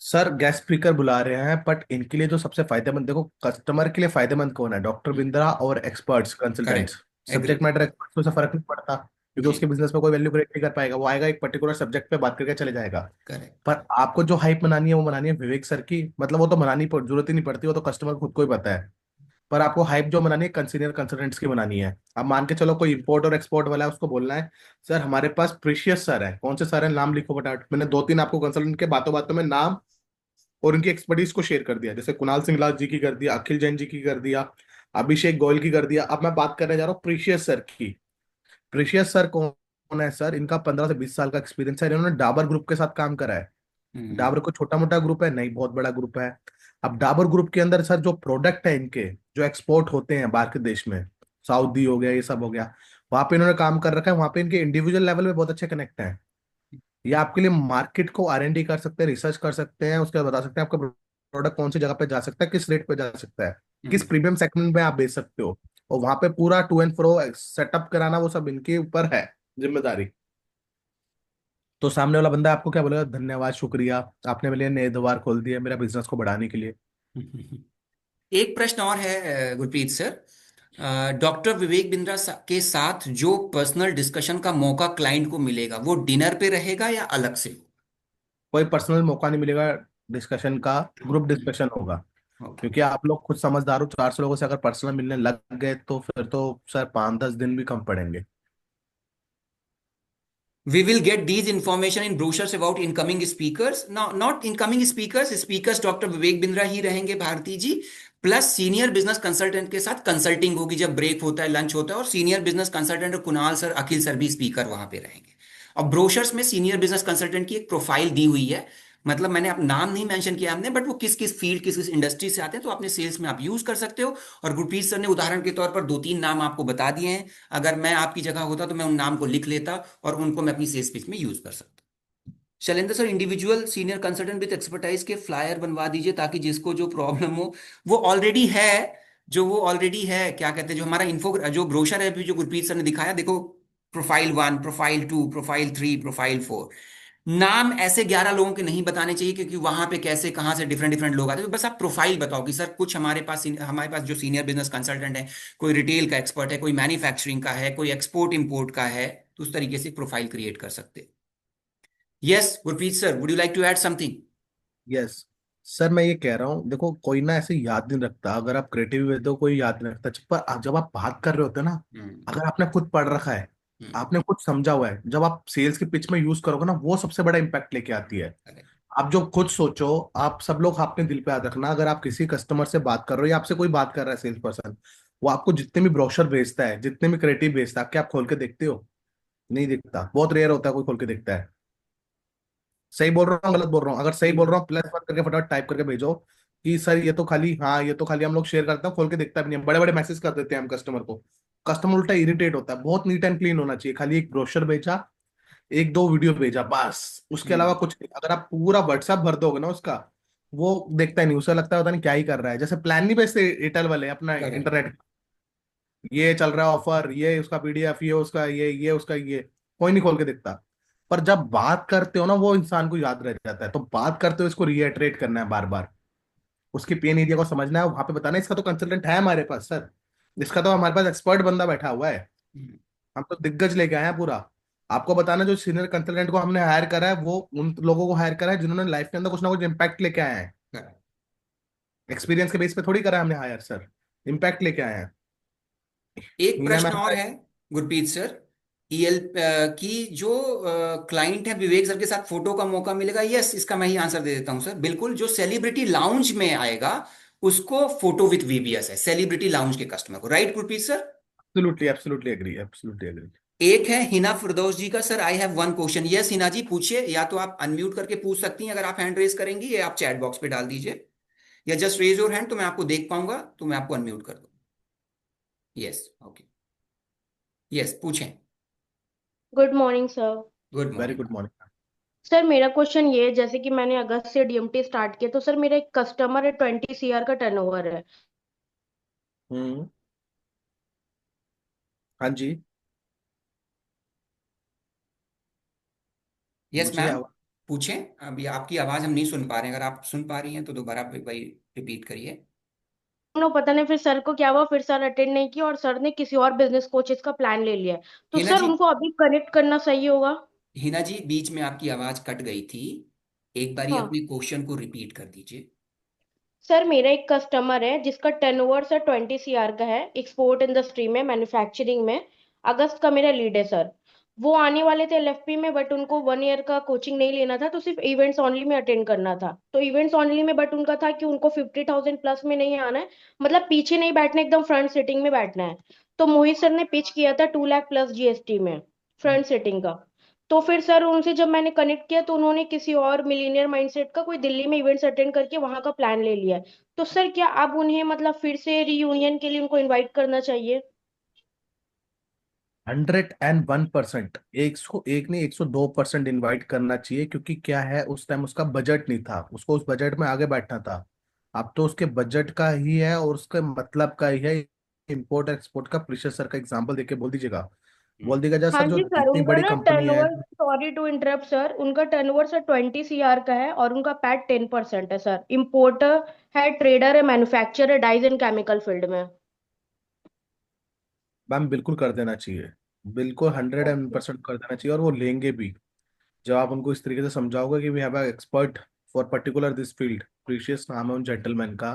Sir guest speaker बुला रहे हैं, बट इनके लिए जो सबसे फायदेमंद, देखो कस्टमर के लिए फायदेमंद कौन है? डॉक्टर बिंद्रा और experts consultants. Correct. Agree. Subject matter experts को से फर्क नहीं पड़ता, क्योंकि जी। उसके बिजनेस में कोई वैल्यू क्रिएट नहीं कर पाएगा। वो आएगा, एक पर्टिकुलर सब्जेक्ट पे बात करके चले जाएगा। करेक्ट। पर आपको जो हाइप बनानी है, वो बनानी है विवेक सर की, मतलब वो तो बनानी जरूरत ही नहीं पड़ती, वो तो कस्टमर खुद को ही पता है। पर आपको हाइप जो बनानी है सीनियर कंसल्टेंट्स की बनानी है। अब मान के चलो कोई इंपोर्ट और एक्सपोर्ट वाला है, उसको बोलना है, सर हमारे पास प्रीशियस सर है। कौन से सर है, नाम लिखो फटाफट। मैंने 2-3 आपको कंसल्टेंट के बातों बातों में नाम और उनकी एक्सपर्टीज को शेयर कर दिया, जैसे कुणाल सिंगला जी की कर दिया, अखिल जैन जी की कर दिया, अभिषेक गोयल की कर दिया। अब मैं बात करने जा रहा हूँ प्रीशियस सर की। प्रीशियस सर कौन है? सर इनका 15 से 20 साल का एक्सपीरियंस है, इन्होंने डाबर ग्रुप के साथ काम करा है। हम्म। डाबर को छोटा मोटा ग्रुप है नहीं, बहुत बड़ा ग्रुप है। अब डाबर ग्रुप के अंदर सर जो प्रोडक्ट है इनके, जो एक्सपोर्ट होते हैं बाहर के देश में, सऊदी हो गया, ये सब हो गया, वहां पे इन्होंने काम कर रखा है। वहां पे इनके इंडिविजुअल लेवल में बहुत अच्छे कनेक्ट हैं। ये आपके लिए मार्केट को आरएनडी कर सकते हैं, रिसर्च कर सकते हैं, उसके बाद बता सकते हैं आपका प्रोडक्ट कौन सी जगह पे जा सकता है, किस रेट पे जा सकता है, किस हम्म। प्रीमियम सेगमेंट में आप बेच सकते हो। और वहां पे पूरा टू एंड फ्रो सेटअप कराना, वो सब इनके ऊपर है जिम्मेदारी। तो सामने वाला बंदा आपको क्या बोलेगा? धन्यवाद, शुक्रिया, आपने मेरे लिए नए द्वार खोल दिए मेरा बिजनेस को बढ़ाने के लिए। एक प्रश्न और है गुरप्रीत सर, डॉक्टर विवेक बिंद्रा के साथ जो पर्सनल डिस्कशन का मौका क्लाइंट को मिलेगा, वो डिनर पे रहेगा या अलग से? कोई पर्सनल मौका नहीं मिलेगा डिस्कशन का, ग्रुप डिस्कशन होगा। ओके। क्योंकि आप लोग खुद समझदार हो, 400 लोगों से अगर पर्सनल मिलने लग गए तो फिर तो सर 5-10 दिन भी कम पड़ेंगे। We will get these information in brochures about incoming speakers. Now, not incoming speakers, speakers doctor Vivek Bindra ही रहेंगे Bharti ji, plus senior business consultant के साथ कंसल्टिंग होगी जब ब्रेक होता है, लंच होता है, और senior business consultant Kunal sir, Akhil sir भी स्पीकर वहां पे रहेंगे। और ब्रोशर्स में सीनियर बिजनेस कंसल्टेंट की एक प्रोफाइल दी हुई है, मतलब मैंने आप नाम नहीं मेंशन किया हमने, बट वो किस किस फील्ड, किस किस इंडस्ट्री से आते हैं, तो अपने सेल्स में आप यूज कर सकते हो। और गुरप्रीत सर ने उदाहरण के तौर पर 2-3 नाम आपको बता दिए हैं। अगर मैं आपकी जगह होता तो मैं उन नाम को लिख लेता और उनको मैं अपनी सेल्स पिच में यूज कर सकता। Shailendra sir, individual senior consultant with expertise के फ्लायर बनवा दीजिए, ताकि जिसको जो प्रॉब्लम हो वो ऑलरेडी है, जो वो ऑलरेडी है, क्या कहते हैं, जो हमारा इन्फो जो ब्रोशर है अभी जो गुरप्रीत सर ने दिखाया, देखो, प्रोफाइल 1, प्रोफाइल 2, प्रोफाइल 3, प्रोफाइल 4, नाम ऐसे 11 लोगों के नहीं बताने चाहिए, क्योंकि वहां पे कैसे कहाँ से डिफरेंट डिफरेंट लोग आते हैं। तो बस आप प्रोफाइल बताओ कि सर कुछ हमारे पास जो सीनियर बिजनेस कंसल्टेंट है, कोई रिटेल का एक्सपर्ट है, कोई मैन्युफैक्चरिंग का है, कोई एक्सपोर्ट इंपोर्ट का है, तो उस तरीके से प्रोफाइल क्रिएट कर सकते हैं। Yes Gurpreet sir, would you like to add something? Yes sir, मैं ये कह रहा हूँ, देखो कोई ना ऐसे याद नहीं रखता, अगर आप क्रिएटिव होते हो कोई याद नहीं रखता, पर जब आप बात कर रहे होते हो ना, हम्म। अगर आपने खुद पढ़ रखा है, हम्म। आपने खुद समझा हुआ है, जब आप सेल्स के पिच में यूज करोगे ना, वो सबसे बड़ा इंपैक्ट लेके आती है। correct। आप जो खुद सोचो, आप सब लोग अपने दिल पे याद रखना, अगर आप किसी कस्टमर से बात कर रहे हो या आपसे कोई बात कर रहा है सेल्स पर्सन, वो आपको जितने भी ब्रोशर भेजता है, जितने भी क्रिएटिव भेजता है, क्या आप खोल के देखते हो? नहीं दिखता, बहुत रेयर होता है कोई खोल के देखता है। सही बोल रहा हूँ गलत बोल रहा हूँ? अगर सही बोल रहा हूँ +1 करके फटाफट टाइप करके भेजो कि सर ये तो खाली, हाँ ये तो खाली हम लोग शेयर करते हैं, खोल के देखता भी नहीं, बड़े बड़े मैसेज कर देते हैं हम कस्टमर को। कस्टमर उल्टा इरिटेट होता है। बहुत नीट एंड क्लीन होना चाहिए, खाली एक ब्रोशर भेजा, 1-2 वीडियो भेजा, बस उसके अलावा हम्म। कुछ नहीं। अगर आप पूरा व्हाट्सएप भर दोगे ना उसका, वो देखता ही नहीं, उसे लगता है पता नहीं क्या ही कर रहा है। जैसे प्लान नहीं भेजते एयरटेल वाले अपना करेक्ट। इंटरनेट, ये चल रहा है ऑफर, ये उसका PDF, ये उसका ये उसका ये, कोई नहीं खोल के देखता। पर जब बात करते हो ना, वो इंसान को याद रह जाता है। तो बात करते हो इसको रीइटरेट करना है बार बार, उसकी पेन एरिया को समझना है, वहां पे बताना है इसका तो कंसल्टेंट है हमारे पास सर, इसका तो हमारे पास एक्सपर्ट बंदा बैठा हुआ है, हम्म। हम तो दिग्गज लेके आए हैं पूरा। आपको बताना, जो सीनियर कंसल्टेंट को हमने हायर करा है, वो उन लोगों को हायर करा है जिन्होंने लाइफ के अंदर कुछ ना कुछ इम्पैक्ट लेके आए हैं। correct। एक्सपीरियंस के बेस पे थोड़ी करा है हमने हायर सर, इम्पैक्ट लेके आए हैं। एक मीना प्रश्न मैम और का। है गुरप्रीत सर, ईएल की जो क्लाइंट है विवेक सर के साथ फोटो का मौका मिलेगा? यस, इसका मैं ही आंसर दे देता हूं सर, बिल्कुल। जो सेलिब्रिटी लाउंज में आएगा उसको फोटो विथ वीबीएस है, सेलिब्रिटी लाउंज के कस्टमर को, right Gurpreet sir? Absolutely absolutely agree, absolutely agree. एक है हिना फिरदौस जी का, sir I have one question. Yes Hina ji पूछिए, या तो आप अनम्यूट करके पूछ सकती हैं अगर आप हैंड रेज करेंगी, या आप चैट बॉक्स पे डाल दीजिए, या जस्ट रेज योर हैंड तो मैं आपको देख पाऊंगा, तो मैं आपको अनम्यूट कर दूँ। Yes, okay. यस पूछें। Good morning sir. Good very morning. Good morning. Sir मेरा क्वेश्चन ये है, जैसे कि मैंने अगस्त से डीएमटी स्टार्ट किया, तो सर मेरा एक कस्टमर है, 20 CR का टर्नओवर है। हम्म। हाँ जी। यस मुझे मैम, पूछें। अभी आपकी आवाज हम नहीं सुन पा रहे हैं, अगर आप सुन पा रही हैं तो दोबारा वही रिपीट करिए। नो पता नहीं फिर सर को क्या हुआ, फिर सर अटेंड नहीं किया और सर ने किसी और बिजनेस कोचेस का प्लान ले लिया है। तो हिना सर जी, उनको अभी कनेक्ट करना सही होगा? हिना जी बीच में आपकी आवाज कट गई थी, एक बार ही हाँ अपने क्वेश्चन को रिपीट कर दीजिए। सर, मेरा एक कस्टमर है जिसका टर्नओवर सर 20 CR का है, एक्सपोर्ट इंडस्ट्री में, मैन्युफैक्चरिंग में। अगस्त का मेरा लीड है सर। वो आने वाले थे LFP में, बट उनको 1 ईयर का कोचिंग नहीं लेना था, तो सिर्फ इवेंट्स ओनली में अटेंड करना था। तो इवेंट्स ओनली में, बट उनका था कि उनको 50,000 प्लस में नहीं आना है, मतलब पीछे नहीं बैठना, एकदम फ्रंट सीटिंग में बैठना है। तो मोहित सर ने पिच किया था 2 लाख प्लस GST में, फ्रंट सीटिंग का। तो फिर सर उनसे जब मैंने कनेक्ट किया, तो उन्होंने किसी और मिलीनियर माइंडसेट का कोई दिल्ली में इवेंट्स अटेंड करके वहां का प्लान ले लिया है। तो सर क्या अब उन्हें मतलब फिर से रीयूनियन के लिए उनको इनवाइट करना चाहिए? 101%, 101 नहीं, 102% इनवाइट करना चाहिए। क्योंकि क्या है, उस टाइम उसका बजट नहीं था, उसको उस बजट में आगे बैठना था। अब तो उसके बजट का ही है और उसके मतलब का ही है। इंपोर्ट एक्सपोर्ट का प्रीशियस सर का एग्जांपल देके बोल दीजिएगा, बोल दीजिएगा जरा हाँ सर, जो जी सर, इतनी उनका बड़ी ना कंपनी है। Turnover, sorry to interrupt sir, उनका टर्नओवर सर 20 CR का है और उनका पैट 10% है सर। इम्पोर्टर है, ट्रेडर है, मैन्युफैक्चरर है, डाइज एंड केमिकल फील्ड में। मैम बिल्कुल कर देना चाहिए, बिल्कुल हंड्रेड एंड ओके। परसेंट कर देना चाहिए, और वो लेंगे भी। जब आप उनको इस तरीके से समझाओगे कि we have expert for particular this field, precious नाम है उन जेंटलमैन का,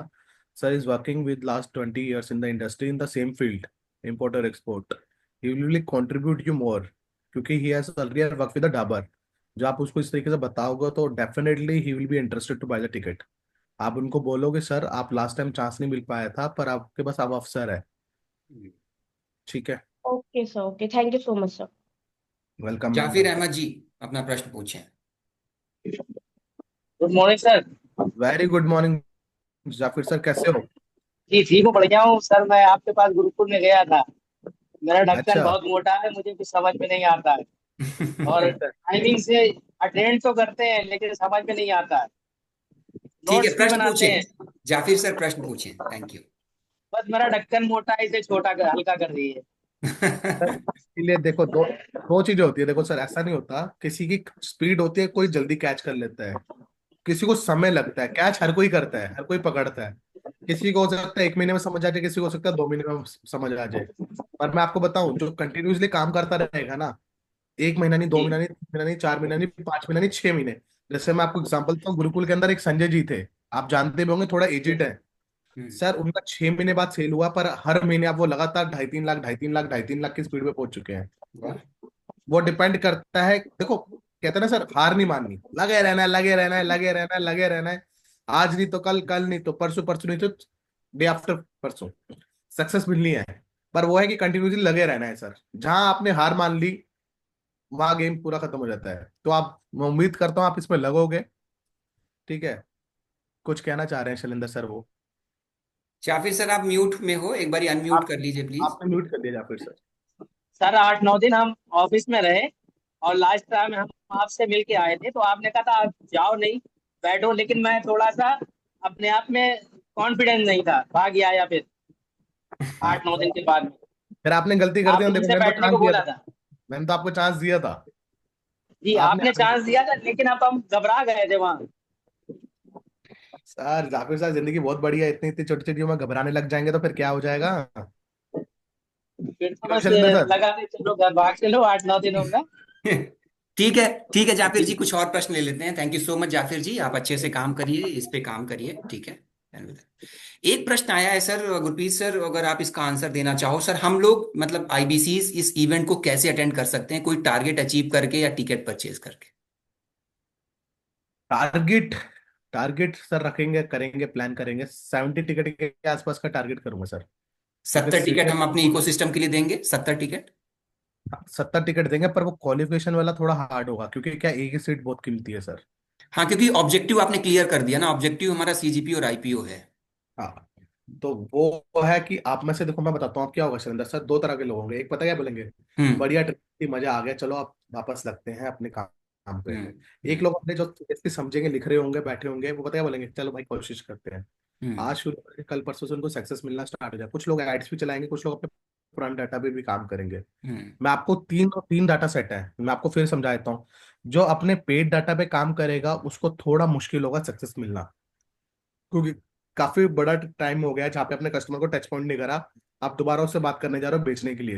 Sir is working with last 20 years in the industry in the same field, import or export. He will really contribute you more क्योंकि he has earlier worked with the Dabur. जो आप उसको इस तरीके से बताओगे तो definitely he will be interested to buy the ticket. आप उनको बोलोगे सर आप लास्ट टाइम चांस नहीं मिल पाया था पर आपके पास अब अवसर है। ठीक है। Okay sir, okay, thank you so much sir. Welcome ma'am, Jafir welcome. Ahmed ji, अपना प्रश्न पूछें। Good morning sir. Very good morning Jafir sir, कैसे हो? जी ठीक हूँ, बढ़िया हूँ सर। मैं आपके पास गुरुकुल में गया था। मेरा ढक्कन अच्छा। बहुत मोटा है, मुझे कुछ समझ में नहीं आता है। और टाइमिंग से अटेंड तो करते हैं लेकिन समझ में नहीं आता है। ठीक है, नोट्स भी प्रश्न बनाते हैं। पूछें। जाफिर सर प्रश्न पूछें। Thank you. बस मेरा ढक्कन मोटा है, इसे छोटा कर, हल्का कर दीजिए। सर इसलिए देखो दो दो चीजें होती है। देखो सर ऐसा नहीं होता, किसी की स्पीड होती है, कोई जल्दी कैच कर लेता है, किसी को समय लगता है। कैच हर कोई करता है, हर कोई पकड़ता है। किसी को हो सकता है 1 महीने में समझ आ जाए, किसी को हो सकता है 2 महीने में समझ आ जाए। पर मैं आपको बताऊं, जो कंटिन्यूअसली काम करता रहेगा ना, 1 महीना नहीं, दो जी। महीना नहीं, 3 महीना नहीं, 4 महीना नहीं, 5 महीना नहीं, 6 महीने। जैसे मैं आपको एग्जांपल दूं, गुरुकुल के अंदर एक संजय जी थे, आप जानते भी होंगे, थोड़ा एजिड है। हम्म। सर उनका 6 महीने बाद सेल हुआ, पर हर महीने आप वो लगातार 2.5-3 लाख, 2.5-3 लाख, 2.5-3 लाख की स्पीड पे पहुंच चुके हैं। वाह। वो डिपेंड करता है। देखो कहते हैं ना सर, हार नहीं माननी, लगे रहना है, लगे रहना है, लगे रहना है, लगे रहना है। आज नहीं तो कल, कल नहीं तो परसों, परसों नहीं तो डे आफ्टर परसों सक्सेस मिलनी है। पर वो है कि कंटिन्यूसली लगे रहना है सर। जहां आपने हार मान ली, वहां गेम पूरा खत्म हो जाता है। तो आप, मैं उम्मीद करता हूँ आप इसमें लगोगे। ठीक है। कुछ कहना चाह रहे हैं शैलेंद्र सर वो? जाफिर सर आप म्यूट में हो, एक बार अनम्यूट आप कर लीजिए प्लीज। आपने म्यूट कर दिया फिर सर। सर 8-9 दिन हम ऑफिस में रहे और लास्ट टाइम हम आपसे मिल के आए थे, तो आपने कहा था आप जाओ नहीं, बैठो। लेकिन मैं थोड़ा सा अपने आप में कॉन्फिडेंस नहीं था, भाग गया या फिर 8-9 दिन के बाद में। फिर आपने गलती कर दी ना, आपने देखो मुझसे मैंने तो बैठने चांस को दिया बोला था। था। मैंने तो आपको चांस दिया था। जी, आपने आपने चांस दिया था, लेकिन अब हम घबरा गए थे वहां। सर जाफिर साहब, जिंदगी बहुत बड़ी है, इतनी इतनी छोटी छोटी में घबराने लग जाएंगे तो फिर क्या हो जाएगा? फिर तो क्यों बस शैलेंद्र सर? लगा के चलो, घर भाग चलो 8-9 दिनों में। ठीक है, ठीक है जाफिर जी। जी, कुछ और प्रश्न ले लेते हैं। Thank you so much Jafir जी, आप अच्छे से काम करिए, इस पे काम करिए। ठीक है। एक प्रश्न आया है सर, गुरप्रीत सर, अगर आप इसका आंसर देना चाहो सर। हम लोग मतलब आईबीसीज इस इवेंट को कैसे अटेंड कर सकते हैं, कोई टारगेट अचीव करके या टिकट परचेज करके? टारगेट, टारगेट सर रखेंगे, करेंगे, प्लान करेंगे। 70 टिकट के आसपास का टारगेट करूंगा सर। क्योंकि 70 टिकट सिटी हम अपने इकोसिस्टम के लिए देंगे, 70 टिकट। 70 टिकट देंगे, पर वो क्वालिफिकेशन वाला थोड़ा हार्ड होगा, क्योंकि क्या एक ही सीट बहुत कीमती है सर। हाँ, क्योंकि ऑब्जेक्टिव आपने क्लियर कर दिया ना, ऑब्जेक्टिव हमारा सीजीपी और आईपीओ है। हाँ। तो वो है कि आप में से, देखो मैं बताता हूँ आप क्या होगा शैलेंद्र सर, दो तरह के लोग होंगे। एक पता क्या बोलेंगे, हम्म। बढ़िया ट्रिप थी, मजा आ गया, चलो आप वापस लगते हैं अपने काम पे। हम्म। एक हम्म। लोग अपने जो सीरियसली समझेंगे, लिख रहे होंगे, बैठे होंगे, वो पता क्या बोलेंगे, चलो भाई कोशिश करते हैं। हम्म। आज शुरू करके कल परसों से उनको सक्सेस मिलना स्टार्ट हो जाए। कुछ लोग एड्स भी चलाएंगे, कुछ लोग अपने पुराने डाटा पे भी काम करेंगे। हम्म। मैं आपको तीन तीन डाटा सेट है, मैं आपको फिर समझा देता हूँ। जो अपने पेड डाटा पे काम करेगा उसको थोड़ा मुश्किल होगा सक्सेस मिलना, क्योंकि काफी बड़ा टाइम हो गया है जहाँ पे अपने कस्टमर को टच पॉइंट नहीं करा। आप दोबारा उससे बात करने जा रहे हो बेचने के लिए,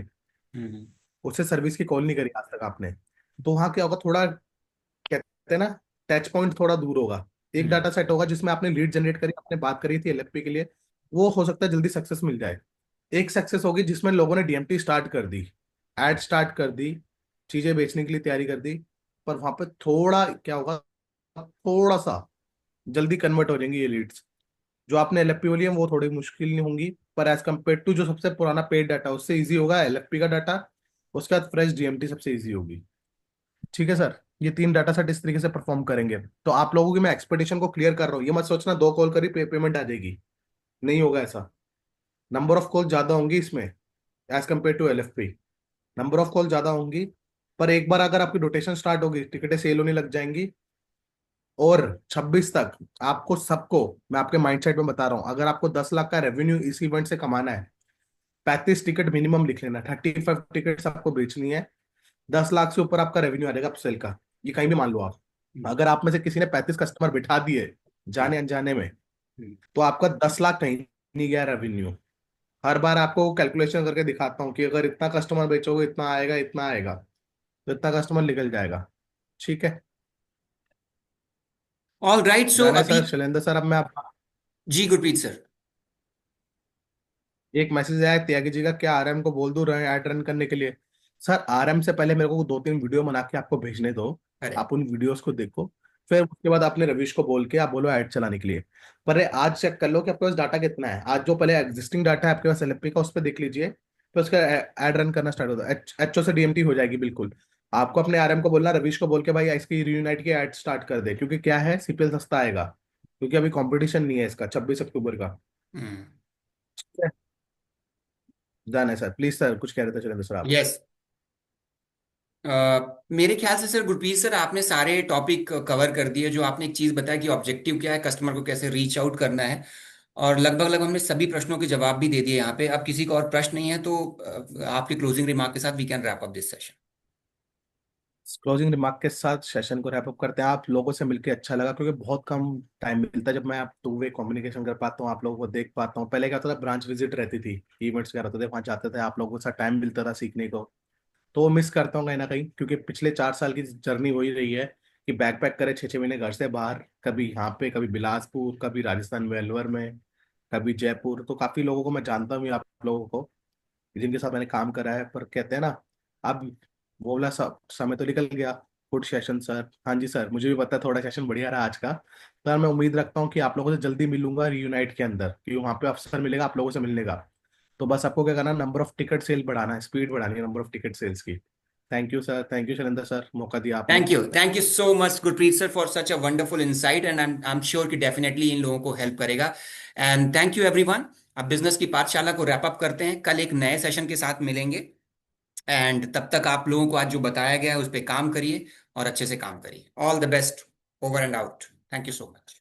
हम्म। उससे सर्विस की कॉल नहीं करी आज तक आपने। तो वहाँ क्या होगा, थोड़ा कहते हैं ना, टच पॉइंट थोड़ा दूर होगा। एक हम्म। डाटा सेट होगा जिसमें आपने लीड जनरेट करी, आपने बात करी थी एलएफपी के लिए, वो हो सकता है जल्दी सक्सेस मिल जाए। एक सक्सेस होगी जिसमें लोगों ने डीएमटी स्टार्ट कर दी, एड स्टार्ट कर दी, चीजें बेचने के लिए तैयारी कर दी। पर वहां पे थोड़ा क्या होगा, थोड़ा सा जल्दी कन्वर्ट हो जाएंगी ये लीड्स। जो आपने एलएफपी वाली है वो थोड़ी मुश्किल नहीं होंगी, पर एज कम्पेयर टू जो सबसे पुराना पेड डाटा, उससे इजी होगा एलएफपी का डाटा। उसके बाद फ्रेश डीएमटी सबसे इजी होगी। ठीक है सर, ये तीन डाटा सेट इस तरीके से परफॉर्म करेंगे। तो आप लोगों की मैं एक्सपेक्टेशन को क्लियर कर रहा हूँ, ये मत सोचना 2 कॉल करी पेमेंट आ जाएगी, नहीं होगा ऐसा। नंबर ऑफ कॉल ज्यादा होंगी इसमें as compare to LFP, number of call ज्यादा होंगी। पर एक बार अगर आपकी रोटेशन स्टार्ट होगी, टिकटें सेल होने लग जाएंगी। और 26 तक आपको सबको, मैं आपके माइंडसेट में बता रहा हूं, अगर आपको 10 लाख का रेवेन्यू इस इवेंट से कमाना है, 35 टिकट मिनिमम लिख लेना, 35 टिकट आपको बेचनी है। 10 लाख से ऊपर आपका रेवेन्यू आ जाएगा अपसेल का, ये कहीं भी मान लो आप। अगर आप में से किसी ने 35 कस्टमर बिठा दिए हम्म। जाने अनजाने में, हम्म। तो आपका 10 लाख कहीं नहीं गया रेवेन्यू। हर बार आपको कैलकुलेशन करके दिखाता हूँ कि अगर इतना कस्टमर बेचोगे इतना आएगा, इतना आएगा, तो इतना कस्टमर निकल जाएगा। ठीक है। ऑल राइट, सो डन है अभी। सर शैलेंद्र सर, अब मैं आप, जी गुरप्रीत सर। एक मैसेज आया त्यागी जी का, क्या आरएम को बोल दूं ऐड रन करने के लिए? सर आरएम से पहले मेरे को 2-3 वीडियो बना के आपको भेजने दो, अरे आप उन वीडियोस को देखो, फिर उसके बाद आपने रवीश को बोल के आप बोलो ऐड चलाने के लिए। पर आज चेक कर लो कि आपके पास डाटा कितना है। आज जो पहले एग्जिस्टिंग डाटा है आपके पास एलएपी का, उस पर देख लीजिए, फिर उसका ऐड रन करना स्टार्ट होता है, एचओ से डीएमटी हो जाएगी बिल्कुल। आपको अपने आरएम को बोलना, रवीश को बोल के भाई इसकी रीयूनाइट की ऐड स्टार्ट कर दे, क्योंकि क्या है सीपीएल सस्ता आएगा, क्योंकि अभी कंपटीशन नहीं है इसका 26 अक्टूबर का। हम्म। जाना है सर, प्लीज सर, कुछ कह रहे थे चलेंद्र सर आप। यस। मेरे ख्याल से सर गुरप्रीत सर आपने सारे टॉपिक कवर कर दिए। जो आपने एक चीज बताया कि ऑब्जेक्टिव क्या है, कस्टमर को कैसे रीच आउट करना है, और लगभग लगभग हमने सभी प्रश्नों के जवाब भी दे दिए यहाँ पे। अब किसी का और प्रश्न नहीं है तो आपके क्लोजिंग रिमार्क के साथ we can wrap up this session. Closing remark के साथ सेशन को रैप अप करते हैं। आप लोगों से मिलकर अच्छा लगा, क्योंकि बहुत कम टाइम मिलता है जब मैं आप टू वे कम्युनिकेशन कर पाता हूँ, आप लोगों को देख पाता हूँ। पहले क्या होता था, ब्रांच विजिट रहती थी, इवेंट्स क्या रहते थे, वहां जाते थे, आप लोगों के साथ टाइम मिलता था सीखने को। तो मिस करता हूँ कहीं ना कहीं, क्योंकि पिछले 4 साल की जर्नी हो ही रही है कि बैक पैक करे 6-6 महीने घर से बाहर, कभी यहाँ पे, कभी बिलासपुर, कभी राजस्थान में अलवर में, कभी जयपुर। तो काफी लोगों को मैं जानता हूँ आप लोगों को, जिनके साथ मैंने काम करा है। पर कहते हैं ना, अब वो वाला समय तो निकल गया। Good session sir. हाँ जी सर, मुझे भी पता है थोड़ा सेशन बढ़िया रहा आज का। पर मैं उम्मीद रखता हूँ कि आप लोगों से जल्दी मिलूंगा रीयूनाइट के अंदर, क्योंकि वहाँ पे अवसर मिलेगा आप लोगों से मिलने का। तो बस आपको क्या करना है, नंबर ऑफ टिकट सेल बढ़ाना है, स्पीड बढ़ानी है नंबर ऑफ टिकट सेल्स की। Thank you sir, thank you Shailendra sir, मौका दिया आपने। Thank you so much Gurpreet sir for such a wonderful insight, and I am sure कि डेफिनेटली इन लोगों को हेल्प करेगा। And thank you everyone. अब बिजनेस की पाठशाला को रैप अप करते हैं, कल एक नए सेशन के साथ मिलेंगे। एंड तब तक आप लोगों को आज जो बताया गया है उस पर काम करिए और अच्छे से काम करिए। All the best. Over and out. Thank you so much.